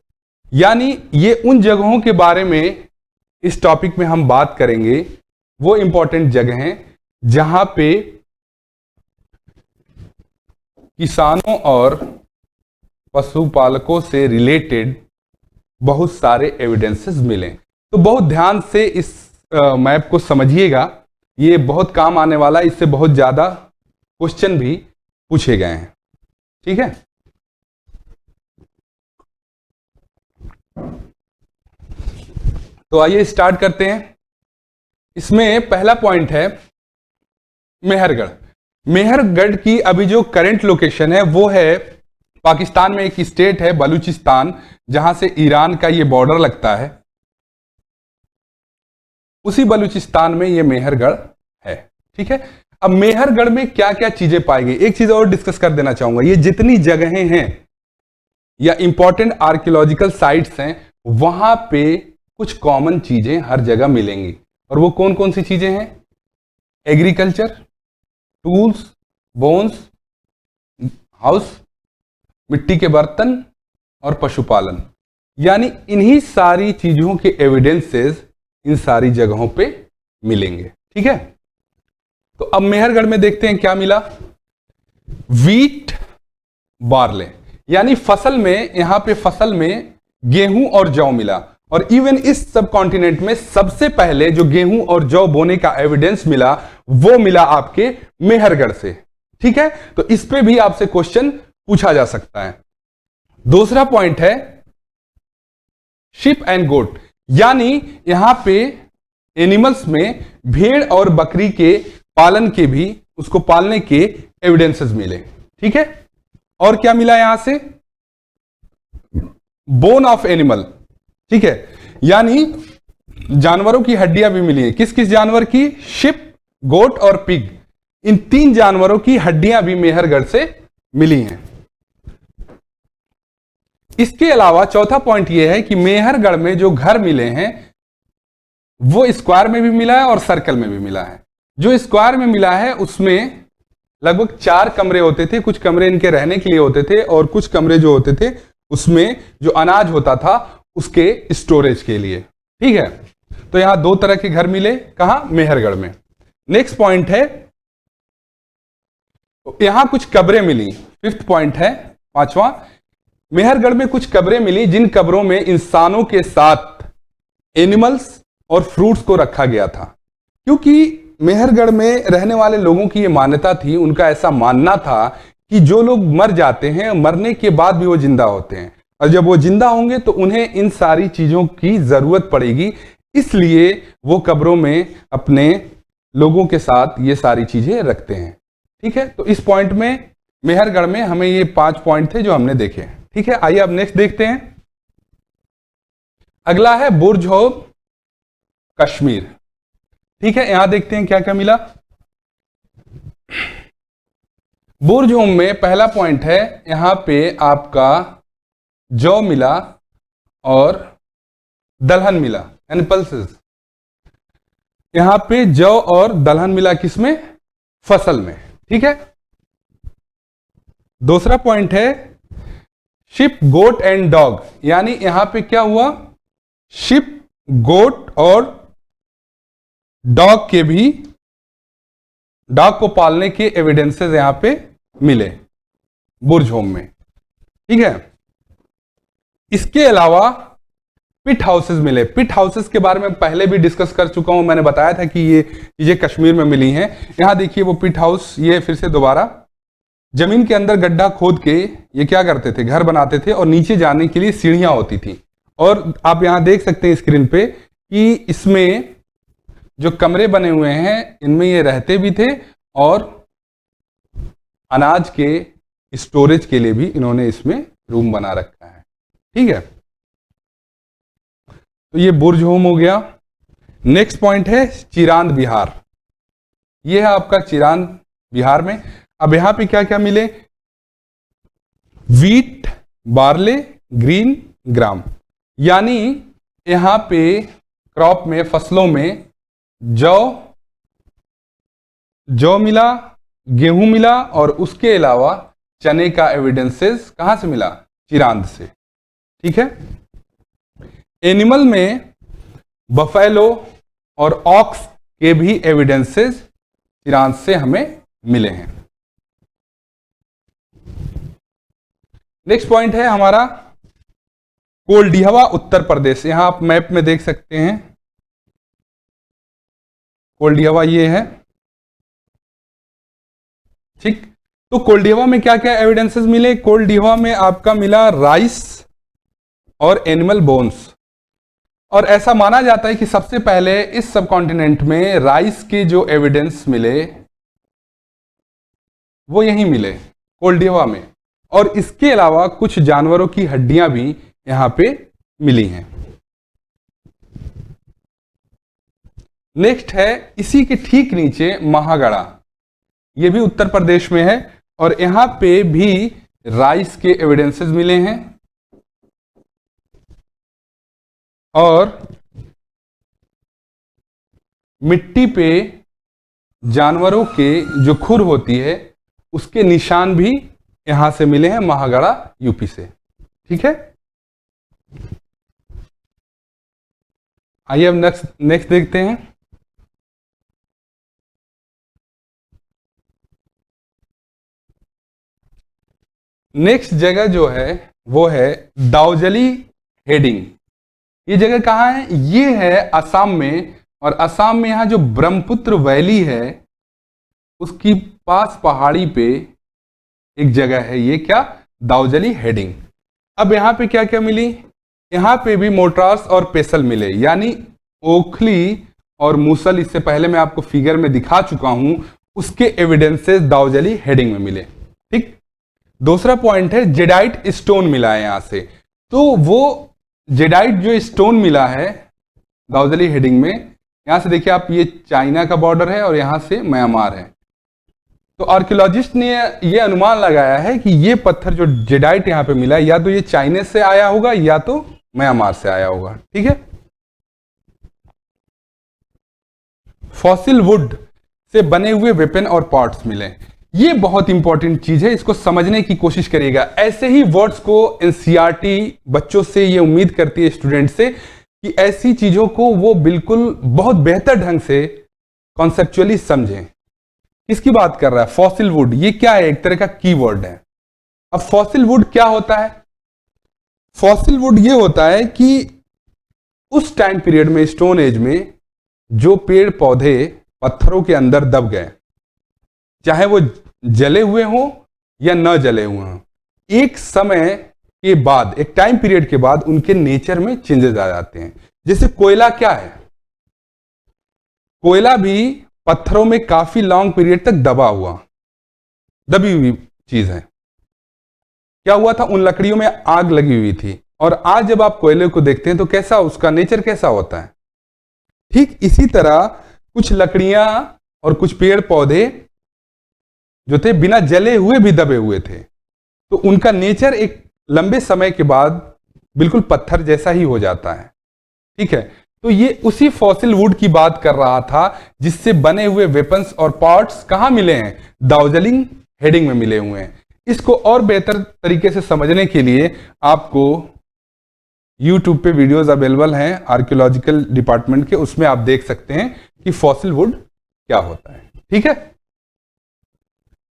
Speaker 1: यानी ये उन जगहों के बारे में इस टॉपिक में हम बात करेंगे, वो इंपॉर्टेंट जगह हैं जहां पे किसानों और पशुपालकों से रिलेटेड बहुत सारे एविडेंसेस मिले। तो बहुत ध्यान से इस मैप को समझिएगा, ये बहुत काम आने वाला है, इससे बहुत ज्यादा क्वेश्चन भी पूछे गए हैं। ठीक है, तो आइए स्टार्ट करते हैं। इसमें पहला पॉइंट है मेहरगढ़। मेहरगढ़ की अभी जो करंट लोकेशन है वो है पाकिस्तान में एक स्टेट है बलूचिस्तान, जहां से ईरान का ये बॉर्डर लगता है। उसी बलूचिस्तान में ये मेहरगढ़ है। ठीक है, अब मेहरगढ़ में क्या क्या चीजें पाई गई, एक चीज और डिस्कस कर देना चाहूंगा। ये जितनी जगहें हैं या इंपॉर्टेंट आर्कियोलॉजिकल साइट्स हैं, वहां पे कुछ कॉमन चीजें हर जगह मिलेंगी। और वो कौन कौन सी चीजें हैं? एग्रीकल्चर, टूल्स, बोन्स, हाउस, मिट्टी के बर्तन और पशुपालन। यानी इन्हीं सारी चीजों के एविडेंसेस इन सारी जगहों पे मिलेंगे। ठीक है, तो अब मेहरगढ़ में देखते हैं क्या मिला। वीट, बार्ले, यानी फसल में, यहां पे फसल में गेहूं और जौ मिला। और इवन इस सब कॉन्टिनेंट में सबसे पहले जो गेहूं और जौ बोने का एविडेंस मिला वो मिला आपके मेहरगढ़ से। ठीक है, तो इस पे भी आपसे क्वेश्चन पूछा जा सकता है। दूसरा पॉइंट है शिप एंड गोट, यानी यहां पे एनिमल्स में भेड़ और बकरी के पालन के भी, उसको पालने के एविडेंसेस मिले। ठीक है, और क्या मिला यहां से? Bone of animal. ठीक है, यानी जानवरों की हड्डियां भी मिली है। किस किस जानवर की? शिप, गोट और पिग। इन 3 जानवरों की हड्डियां भी मेहरगढ़ से मिली हैं। इसके अलावा चौथा पॉइंट यह है कि मेहरगढ़ में जो घर मिले हैं वो स्क्वायर में भी मिला है और सर्कल में भी मिला है। जो स्क्वायर में मिला है उसमें लगभग 4 कमरे होते थे, कुछ कमरे इनके रहने के लिए होते थे और कुछ कमरे जो होते थे उसमें जो अनाज होता था उसके स्टोरेज के लिए। ठीक है, तो यहां 2 तरह के घर मिले। कहां? मेहरगढ़ में। नेक्स्ट पॉइंट है, यहां कुछ कब्रें मिली। 5th पॉइंट है, 5वां, मेहरगढ़ में कुछ कब्रें मिली जिन कब्रों में इंसानों के साथ एनिमल्स और फ्रूट्स को रखा गया था। क्योंकि मेहरगढ़ में रहने वाले लोगों की यह मान्यता थी, उनका ऐसा मानना था कि जो लोग मर जाते हैं, मरने के बाद भी वो जिंदा होते हैं, और जब वो जिंदा होंगे तो उन्हें इन सारी चीजों की जरूरत पड़ेगी, इसलिए वो कब्रों में अपने लोगों के साथ ये सारी चीजें रखते हैं। ठीक है, तो इस पॉइंट में मेहरगढ़ में हमें ये 5 पॉइंट थे जो हमने देखे। ठीक है, आइए अब नेक्स्ट देखते हैं। अगला है बुर्ज ऑफ कश्मीर। ठीक है, यहां देखते हैं क्या क्या मिला। बुर्ज होम में पहला पॉइंट है, यहां पे आपका जौ मिला और दलहन मिला, यानी पल्सेस। यहां पे जौ और दलहन मिला, किसमें? फसल में। ठीक है, दूसरा पॉइंट है शिप, गोट एंड डॉग, यानी यहां पे क्या हुआ? शिप, गोट और डॉग के भी, डॉग को पालने के एविडेंसेस यहां पे मिले बुर्ज होम में। ठीक है, इसके अलावा पिट हाउसेस मिले। पिट हाउसेस के बारे में पहले भी डिस्कस कर चुका हूं, मैंने बताया था कि ये चीजें कश्मीर में मिली हैं। यहां देखिए वो पिट हाउस, ये फिर से दोबारा जमीन के अंदर गड्ढा खोद के ये क्या करते थे? घर बनाते थे और नीचे जाने के लिए सीढ़ियां होती थी। और आप यहां देख सकते हैं स्क्रीन पे कि इसमें जो कमरे बने हुए हैं इनमें ये रहते भी थे और अनाज के स्टोरेज के लिए भी इन्होंने इसमें रूम बना रखा है। ठीक है, तो ये बुर्ज होम हो गया। नेक्स्ट पॉइंट है चिरांद बिहार। ये है आपका चिरांद बिहार में। अब यहां पे क्या क्या मिले? वीट, बार्ले, ग्रीन ग्राम, यानी यहां पे क्रॉप में, फसलों में जौ मिला, गेहूं मिला और उसके अलावा चने का एविडेंसेस कहां से मिला? चिरांद से। ठीक है, एनिमल में बफेलो और ऑक्स के भी एविडेंसेस चिरांद से हमें मिले हैं। नेक्स्ट पॉइंट है हमारा कोल्डिहवा, उत्तर प्रदेश। यहां आप मैप में देख सकते हैं कोल्डिहवा ये है। ठीक, तो कोल्डिहवा में क्या क्या एविडेंसेस मिले? कोल्डिहवा में आपका मिला राइस और एनिमल बोन्स। और ऐसा माना जाता है कि सबसे पहले इस सब कॉन्टिनेंट में राइस के जो एविडेंस मिले वो यहीं मिले, कोल्डिहवा में। और इसके अलावा कुछ जानवरों की हड्डियां भी यहां पे मिली हैं। नेक्स्ट है इसी के ठीक नीचे महागढ़ा, ये भी उत्तर प्रदेश में है और यहां पे भी राइस के एविडेंसेस मिले हैं और मिट्टी पे जानवरों के जो खुर होती है उसके निशान भी यहां से मिले हैं, महागढ़ा यूपी से। ठीक है, आइए अब नेक्स्ट देखते हैं। नेक्स्ट जगह जो है वो है दाउजली हेडिंग। ये जगह कहाँ है? ये है असम में, और असम में यहां जो ब्रह्मपुत्र वैली है उसकी पास पहाड़ी पे एक जगह है, ये क्या? दाउजली हेडिंग। अब यहां पे क्या क्या मिली? यहां पे भी मोर्टार्स और पेसल मिले, यानी ओखली और मूसल, इससे पहले मैं आपको फिगर में दिखा चुका हूं, उसके एविडेंसेस दाउजली हेडिंग में मिले। ठीक, दूसरा पॉइंट है जेडाइट स्टोन मिला है यहां से। तो वो जेडाइट जो स्टोन मिला है दाउजली हेडिंग में, यहां से देखिए आप, ये चाइना का बॉर्डर है और यहां से म्यांमार है। तो आर्कियोलॉजिस्ट ने ये अनुमान लगाया है कि ये पत्थर जो जेडाइट यहां पे मिला है, या तो ये चाइना से आया होगा या तो म्यांमार से आया होगा। ठीक है, फॉसिल वुड से बने हुए वेपन और पार्ट्स मिले। ये बहुत इंपॉर्टेंट चीज है, इसको समझने की कोशिश करिएगा। ऐसे ही वर्ड्स को एनसीईआरटी बच्चों से ये उम्मीद करती है, स्टूडेंट से, कि ऐसी चीजों को वो बिल्कुल बहुत बेहतर ढंग से कॉन्सेप्चुअली समझें। किसकी बात कर रहा है? Fossil would. ये क्या है? एक तरह का कीवर्ड है। अब फॉसिल वुड क्या होता है? फॉसिल वुड ये होता है कि उस टाइम पीरियड में, स्टोन एज में, जो पेड़ पौधे पत्थरों के अंदर दब गए, चाहे वो जले हुए हों या न जले हुए हों, एक समय के बाद, एक टाइम पीरियड के बाद उनके नेचर में चेंजेस आ जाते हैं। जैसे कोयला क्या है? कोयला भी पत्थरों में काफी लॉन्ग पीरियड तक दबी हुई चीज है। क्या हुआ था? उन लकड़ियों में आग लगी हुई थी, और आज जब आप कोयले को देखते हैं तो कैसा, उसका नेचर कैसा होता है? ठीक इसी तरह कुछ लकड़ियां और कुछ पेड़ पौधे जो थे बिना जले हुए भी दबे हुए थे, तो उनका नेचर एक लंबे समय के बाद बिल्कुल पत्थर जैसा ही हो जाता है। ठीक है, तो ये उसी फॉसिल वुड की बात कर रहा था, जिससे बने हुए वेपन्स और पार्ट्स कहां मिले हैं? दार्जिलिंग हेडिंग में मिले हुए हैं। इसको और बेहतर तरीके से समझने के लिए आपको YouTube पे वीडियोस अवेलेबल हैं आर्कियोलॉजिकल डिपार्टमेंट के, उसमें आप देख सकते हैं कि फॉसिल वुड क्या होता है। ठीक है,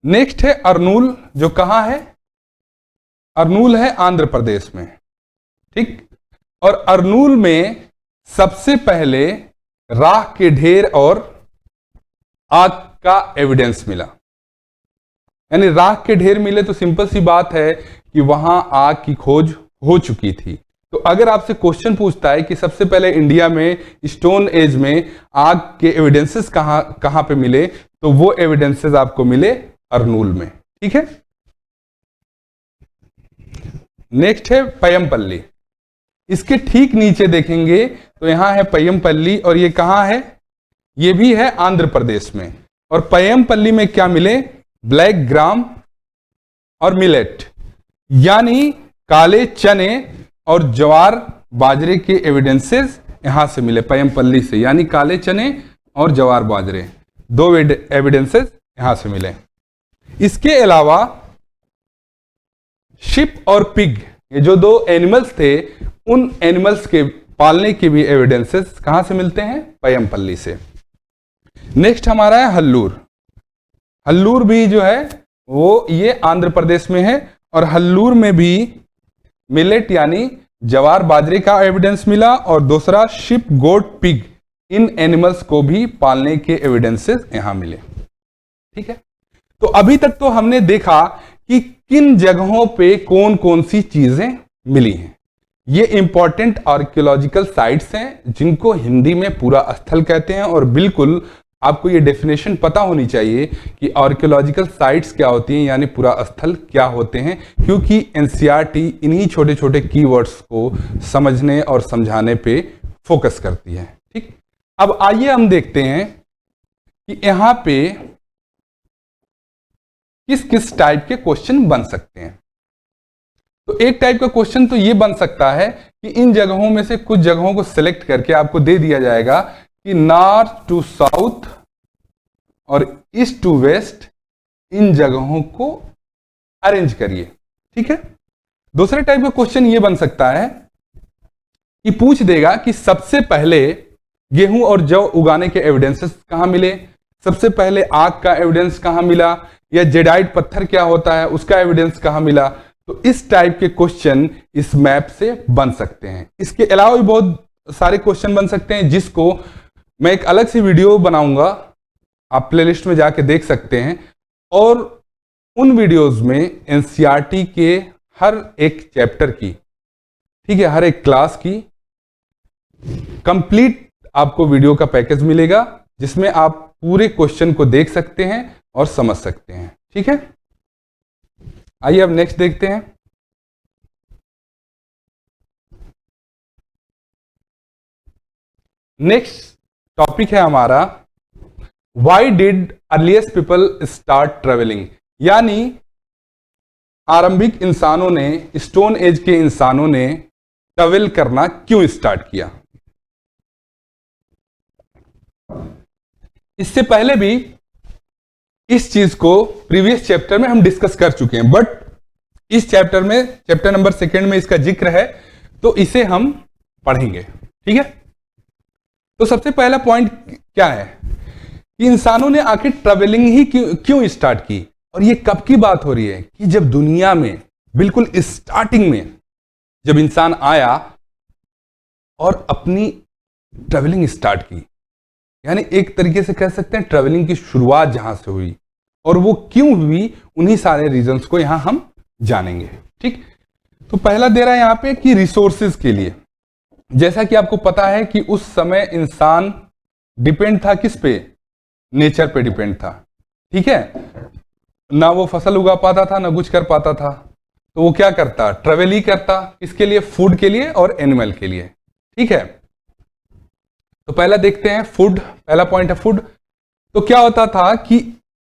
Speaker 1: नेक्स्ट है अर्नूल, जो कहां है? अर्नूल है आंध्र प्रदेश में। ठीक, और अर्नूल में सबसे पहले राख के ढेर और आग का एविडेंस मिला। यानी राख के ढेर मिले तो सिंपल सी बात है कि वहां आग की खोज हो चुकी थी। तो अगर आपसे क्वेश्चन पूछता है कि सबसे पहले इंडिया में स्टोन एज में आग के एविडेंसेस कहां पे मिले, तो वो एविडेंसेस आपको मिले अर्नूल में। ठीक है, नेक्स्ट है पयमपल्ली। इसके ठीक नीचे देखेंगे तो यहां है पयमपल्ली, और ये कहां है? ये भी है आंध्र प्रदेश में। और पयमपल्ली में क्या मिले? ब्लैक ग्राम और मिलेट, यानी काले चने और ज्वार बाजरे के एविडेंसेस यहां से मिले, पयमपल्ली से। यानी काले चने और ज्वार बाजरे, दो एविडेंसेस यहां से मिले। इसके अलावा शिप और पिग, ये जो दो एनिमल्स थे, उन एनिमल्स के पालने के भी एविडेंसेस कहां से मिलते हैं? पयमपल्ली से। नेक्स्ट हमारा है हल्लूर। हल्लूर भी जो है वो ये आंध्र प्रदेश में है, और हल्लूर में भी मिलेट यानी ज्वार बाजरे का एविडेंस मिला, और दूसरा शिप, गोट, पिग, इन एनिमल्स को भी पालने के एविडेंसेस यहां मिले। ठीक है, तो अभी तक तो हमने देखा कि किन जगहों पे कौन कौन सी चीजें मिली हैं। ये इंपॉर्टेंट आर्कियोलॉजिकल साइट्स हैं, जिनको हिंदी में पुरा स्थल कहते हैं। और बिल्कुल आपको ये डेफिनेशन पता होनी चाहिए कि आर्कियोलॉजिकल साइट्स क्या होती हैं, यानी पुरा स्थल क्या होते हैं, क्योंकि एनसीईआरटी इन्हीं छोटे छोटे कीवर्ड्स को समझने और समझाने पे फोकस करती है। ठीक, अब आइए हम देखते हैं कि यहां पे किस किस टाइप के क्वेश्चन बन सकते हैं। तो एक टाइप का क्वेश्चन तो ये बन सकता है कि इन जगहों में से कुछ जगहों को सिलेक्ट करके आपको दे दिया जाएगा कि नॉर्थ टू साउथ और ईस्ट टू वेस्ट इन जगहों को अरेंज करिए। ठीक है। दूसरे टाइप का क्वेश्चन ये बन सकता है कि पूछ देगा कि सबसे पहले गेहूं और जौ उगाने के एविडेंसेस कहां मिले, सबसे पहले आग का एविडेंस कहां मिला, या जेडाइट पत्थर क्या होता है उसका एविडेंस कहां मिला। तो इस टाइप के क्वेश्चन इस मैप से बन सकते हैं। इसके अलावा भी बहुत सारे क्वेश्चन बन सकते हैं जिसको मैं एक अलग से वीडियो बनाऊंगा, आप प्लेलिस्ट में जाके देख सकते हैं। और उन वीडियोस में एनसीईआरटी के हर एक चैप्टर की, ठीक है, हर एक क्लास की कंप्लीट आपको वीडियो का पैकेज मिलेगा जिसमें आप पूरे क्वेश्चन को देख सकते हैं और समझ सकते हैं। ठीक है। आइए अब नेक्स्ट देखते हैं। नेक्स्ट टॉपिक है हमारा why did earliest people start travelling, यानी आरंभिक इंसानों ने, स्टोन एज के इंसानों ने ट्रेवल करना क्यों स्टार्ट किया। इससे पहले भी इस चीज को प्रीवियस चैप्टर में हम डिस्कस कर चुके हैं, बट इस चैप्टर में, चैप्टर नंबर 2 में इसका जिक्र है तो इसे हम पढ़ेंगे। ठीक है। तो सबसे पहला पॉइंट क्या है कि इंसानों ने आखिर ट्रैवलिंग ही क्यों स्टार्ट की। और ये कब की बात हो रही है कि जब दुनिया में बिल्कुल स्टार्टिंग में जब इंसान आया और अपनी ट्रैवलिंग स्टार्ट की, यानी एक तरीके से कह सकते हैं ट्रैवलिंग की शुरुआत जहां से हुई, और वो क्यों हुई उन्हीं सारे रीजंस को यहां हम जानेंगे। ठीक। तो पहला दे रहा है यहां पे कि रिसोर्सेज के लिए। जैसा कि आपको पता है कि उस समय इंसान डिपेंड था किस पे, नेचर पे डिपेंड था। ठीक है। ना वो फसल उगा पाता था ना कुछ कर पाता था, तो वो क्या करता, ट्रेवल ही करता। किसके लिए, फूड के लिए और एनिमल के लिए। ठीक है। तो पहला देखते हैं फूड, पहला पॉइंट है फूड। तो क्या होता था कि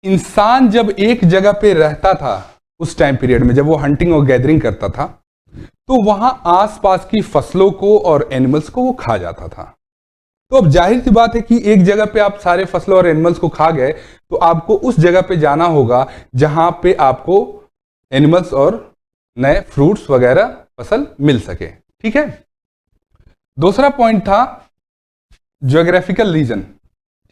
Speaker 1: इंसान जब एक जगह पे रहता था उस टाइम पीरियड में, जब वो हंटिंग और गैदरिंग करता था, तो वहां आसपास की फसलों को और एनिमल्स को वो खा जाता था। तो अब जाहिर सी बात है कि एक जगह पे आप सारे फसलों और एनिमल्स को खा गए तो आपको उस जगह पे जाना होगा जहां पे आपको एनिमल्स और नए फ्रूट्स वगैरह फसल मिल सके। ठीक है। दूसरा पॉइंट था ज्योग्राफिकल रीजन।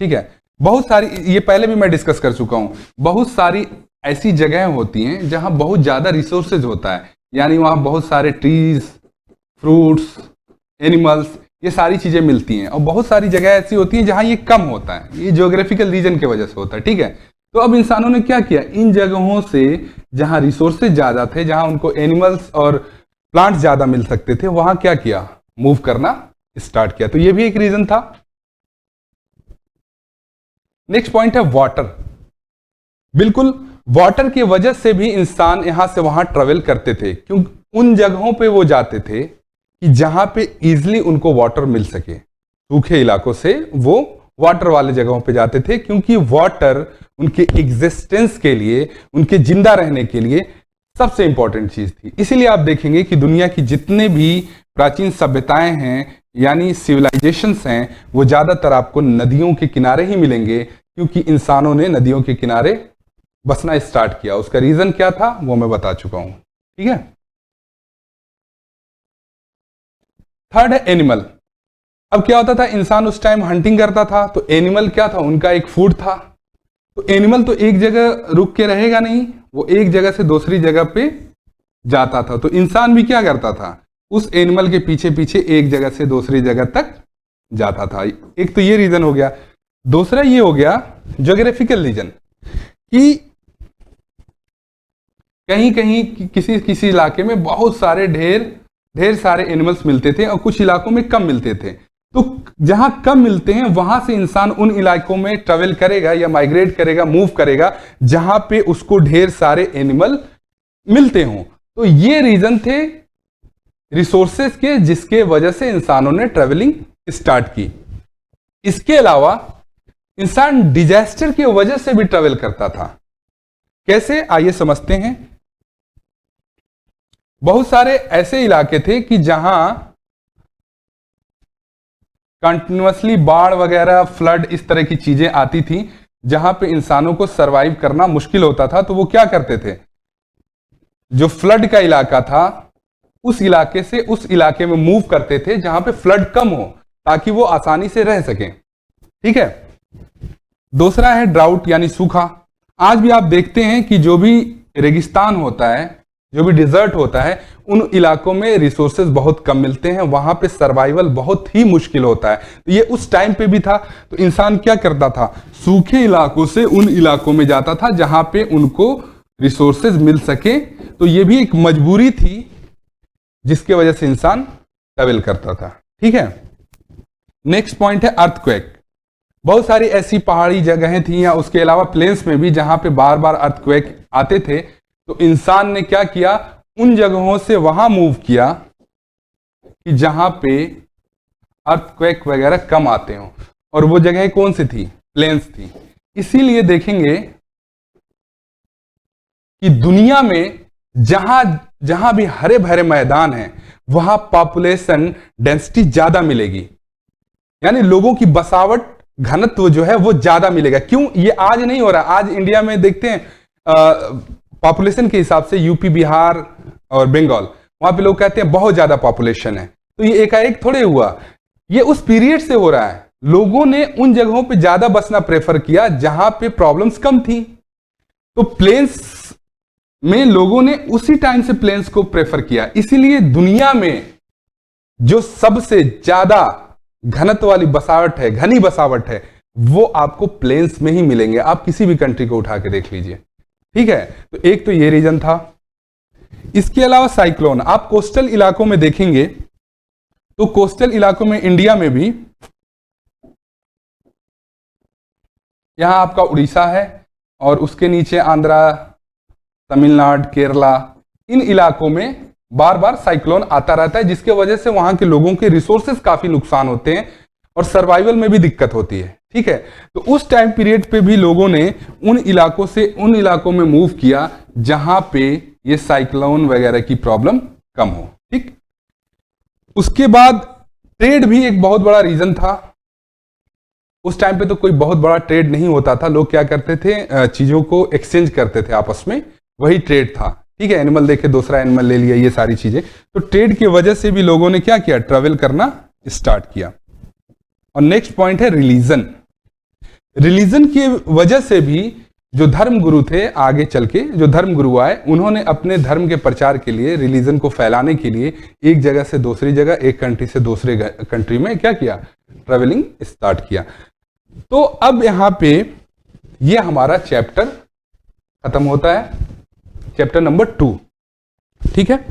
Speaker 1: ठीक है। बहुत सारी, ये पहले भी मैं डिस्कस कर चुका हूं, बहुत सारी ऐसी जगहें होती हैं जहां बहुत ज्यादा रिसोर्सेज होता है, यानी वहां बहुत सारे ट्रीज, फ्रूट्स, एनिमल्स, ये सारी चीजें मिलती हैं। और बहुत सारी जगह ऐसी होती हैं जहां ये कम होता है, ये ज्योग्राफिकल रीजन की वजह से होता है। ठीक है। तो अब इंसानों ने क्या किया, इन जगहों से जहां रिसोर्सेज ज्यादा थे, जहां उनको एनिमल्स और प्लांट्स ज्यादा मिल सकते थे, वहां क्या किया, मूव करना स्टार्ट किया। तो ये भी एक रीजन था। नेक्स्ट पॉइंट है वाटर। बिल्कुल, वाटर की वजह से भी इंसान यहां से वहां ट्रेवल करते थे, क्योंकि उन जगहों पे वो जाते थे कि जहां पे इजीली उनको वाटर मिल सके। सूखे इलाकों से वो वाटर वाले जगहों पे जाते थे, क्योंकि वाटर उनके एग्जिस्टेंस के लिए, उनके जिंदा रहने के लिए सबसे इंपॉर्टेंट चीज थी। इसीलिए आप देखेंगे कि दुनिया की जितने भी प्राचीन सभ्यताएं हैं, यानी सिविलाइजेशंस हैं, वो ज्यादातर आपको नदियों के किनारे ही मिलेंगे, क्योंकि इंसानों ने नदियों के किनारे बसना स्टार्ट किया। उसका रीजन क्या था वो मैं बता चुका हूं। ठीक है। थर्ड है एनिमल। अब क्या होता था, इंसान उस टाइम हंटिंग करता था, तो एनिमल क्या था, उनका एक फूड था। तो एनिमल तो एक जगह रुक के रहेगा नहीं, वो एक जगह से दूसरी जगह पे जाता था। तो इंसान भी क्या करता था, उस एनिमल के पीछे पीछे एक जगह से दूसरी जगह तक जाता था। एक तो ये रीजन हो गया। दूसरा ये हो गया ज्योग्राफिकल रीजन, कि कहीं कहीं किसी किसी इलाके में बहुत सारे ढेर सारे एनिमल्स मिलते थे और कुछ इलाकों में कम मिलते थे। तो जहां कम मिलते हैं वहां से इंसान उन इलाकों में ट्रेवल करेगा या माइग्रेट करेगा, मूव करेगा, जहां पे उसको ढेर सारे एनिमल मिलते हों। तो ये रीजन थे रिसोर्सेज के, जिसके वजह से इंसानों ने ट्रेवलिंग स्टार्ट की। इसके अलावा इंसान डिजास्टर की वजह से भी ट्रेवल करता था। कैसे, आइए समझते हैं। बहुत सारे ऐसे इलाके थे कि जहां कंटिन्यूअसली बाढ़ वगैरह, फ्लड, इस तरह की चीजें आती थी, जहां पे इंसानों को सरवाइव करना मुश्किल होता था। तो वो क्या करते थे, जो फ्लड का इलाका था उस इलाके से उस इलाके में मूव करते थे जहां पे फ्लड कम हो, ताकि वो आसानी से रह सकें। ठीक है। दूसरा है ड्राउट यानी सूखा। आज भी आप देखते हैं कि जो भी रेगिस्तान होता है, जो भी डिजर्ट होता है, उन इलाकों में रिसोर्सेज बहुत कम मिलते हैं, वहां पे सर्वाइवल बहुत ही मुश्किल होता है। तो ये उस टाइम पे भी था। तो इंसान क्या करता था, सूखे इलाकों से उन इलाकों में जाता था जहां पे उनको रिसोर्सेज मिल सके। तो ये भी एक मजबूरी थी जिसकी वजह से इंसान ट्रैवल करता था। ठीक है। नेक्स्ट पॉइंट है अर्थक्वेक। बहुत सारी ऐसी पहाड़ी जगहें थी या उसके अलावा प्लेन्स में भी जहां पे बार बार अर्थक्वेक आते थे। तो इंसान ने क्या किया, उन जगहों से वहां मूव किया कि जहां पे अर्थक्वेक वगैरह कम आते हो। और वो जगह कौन सी थी, प्लेन्स थी। इसीलिए देखेंगे कि दुनिया में जहां जहां भी हरे भरे मैदान हैं वहां पॉपुलेशन डेंसिटी ज्यादा मिलेगी, यानी लोगों की बसावट घनत्व जो है वो ज्यादा मिलेगा। क्यों, ये आज नहीं हो रहा। आज इंडिया में देखते हैं पॉपुलेशन के हिसाब से यूपी, बिहार और बंगाल, वहां पे लोग कहते हैं बहुत ज्यादा पॉपुलेशन है। तो ये एकाएक थोड़े हुआ, ये उस पीरियड से हो रहा है। लोगों ने उन जगहों पे ज्यादा बसना प्रेफर किया जहां पे प्रॉब्लम्स कम थी। तो प्लेन्स में लोगों ने उसी टाइम से प्लेन्स को प्रेफर किया। इसीलिए दुनिया में जो सबसे ज्यादा घनत्व वाली बसावट है, घनी बसावट है, वो आपको प्लेन्स में ही मिलेंगे। आप किसी भी कंट्री को उठा के देख लीजिए। ठीक है। तो एक तो ये रीजन था। इसके अलावा साइक्लोन, आप कोस्टल इलाकों में देखेंगे तो कोस्टल इलाकों में इंडिया में भी, यहां आपका उड़ीसा है और उसके नीचे आंध्रा, तमिलनाडु, केरला, इन इलाकों में बार बार साइक्लोन आता रहता है, जिसके वजह से वहां के लोगों के रिसोर्सेज काफी नुकसान होते हैं और सर्वाइवल में भी दिक्कत होती है। ठीक है। तो उस टाइम पीरियड पे भी लोगों ने उन इलाकों से उन इलाकों में मूव किया जहां पे ये साइक्लोन वगैरह की प्रॉब्लम कम हो। ठीक। उसके बाद ट्रेड भी एक बहुत बड़ा रीजन था। उस टाइम पे तो कोई बहुत बड़ा ट्रेड नहीं होता था। लोग क्या करते थे, चीजों को एक्सचेंज करते थे आपस में, वही ट्रेड था। ठीक है। एनिमल देखे दूसरा एनिमल ले लिया, ये सारी चीजें। तो ट्रेड की वजह से भी लोगों ने क्या किया, ट्रेवल करना स्टार्ट किया। और नेक्स्ट पॉइंट है रिलीजन। रिलीजन की वजह से भी जो धर्म गुरु थे, आगे चल के जो धर्म गुरु आए, उन्होंने अपने धर्म के प्रचार के लिए, रिलीजन को फैलाने के लिए एक जगह से दूसरी जगह, एक कंट्री से दूसरे कंट्री में क्या किया, ट्रेवलिंग स्टार्ट किया। तो अब यहां पे ये हमारा चैप्टर खत्म होता है, चैप्टर नंबर 2। ठीक है।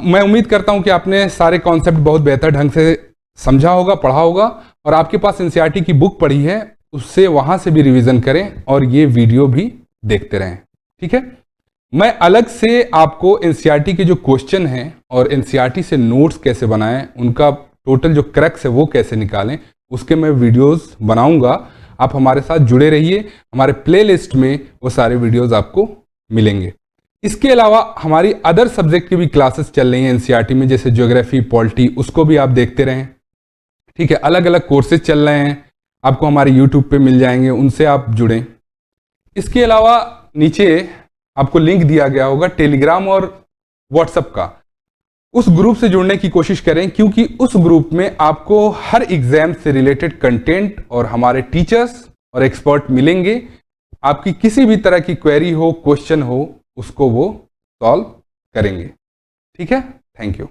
Speaker 1: मैं उम्मीद करता हूं कि आपने सारे कॉन्सेप्ट बहुत बेहतर ढंग से समझा होगा, पढ़ा होगा, और आपके पास एनसीईआरटी की बुक पढ़ी है, उससे वहां से भी रिवीजन करें और ये वीडियो भी देखते रहें। ठीक है। मैं अलग से आपको एनसीईआरटी के जो क्वेश्चन हैं और एनसीईआरटी से नोट्स कैसे बनाएं, उनका टोटल जो क्रक्स है वो कैसे निकालें, उसके मैं वीडियोस बनाऊंगा। आप हमारे साथ जुड़े रहिए। हमारे प्लेलिस्ट में वो सारे वीडियोस आपको मिलेंगे। इसके अलावा हमारी अदर सब्जेक्ट की भी क्लासेस चल रही हैं एनसीईआरटी में, जैसे ज्योग्राफी, पॉलिटी, उसको भी आप देखते रहें। ठीक है। अलग अलग कोर्सेज चल रहे हैं, आपको हमारे यूट्यूब पे मिल जाएंगे, उनसे आप जुड़ें। इसके अलावा नीचे आपको लिंक दिया गया होगा टेलीग्राम और व्हाट्सएप का, उस ग्रुप से जुड़ने की कोशिश करें, क्योंकि उस ग्रुप में आपको हर एग्जाम से रिलेटेड कंटेंट और हमारे टीचर्स और एक्सपर्ट मिलेंगे। आपकी किसी भी तरह की क्वेरी हो, क्वेश्चन हो, उसको वो सॉल्व करेंगे। ठीक है। Thank you.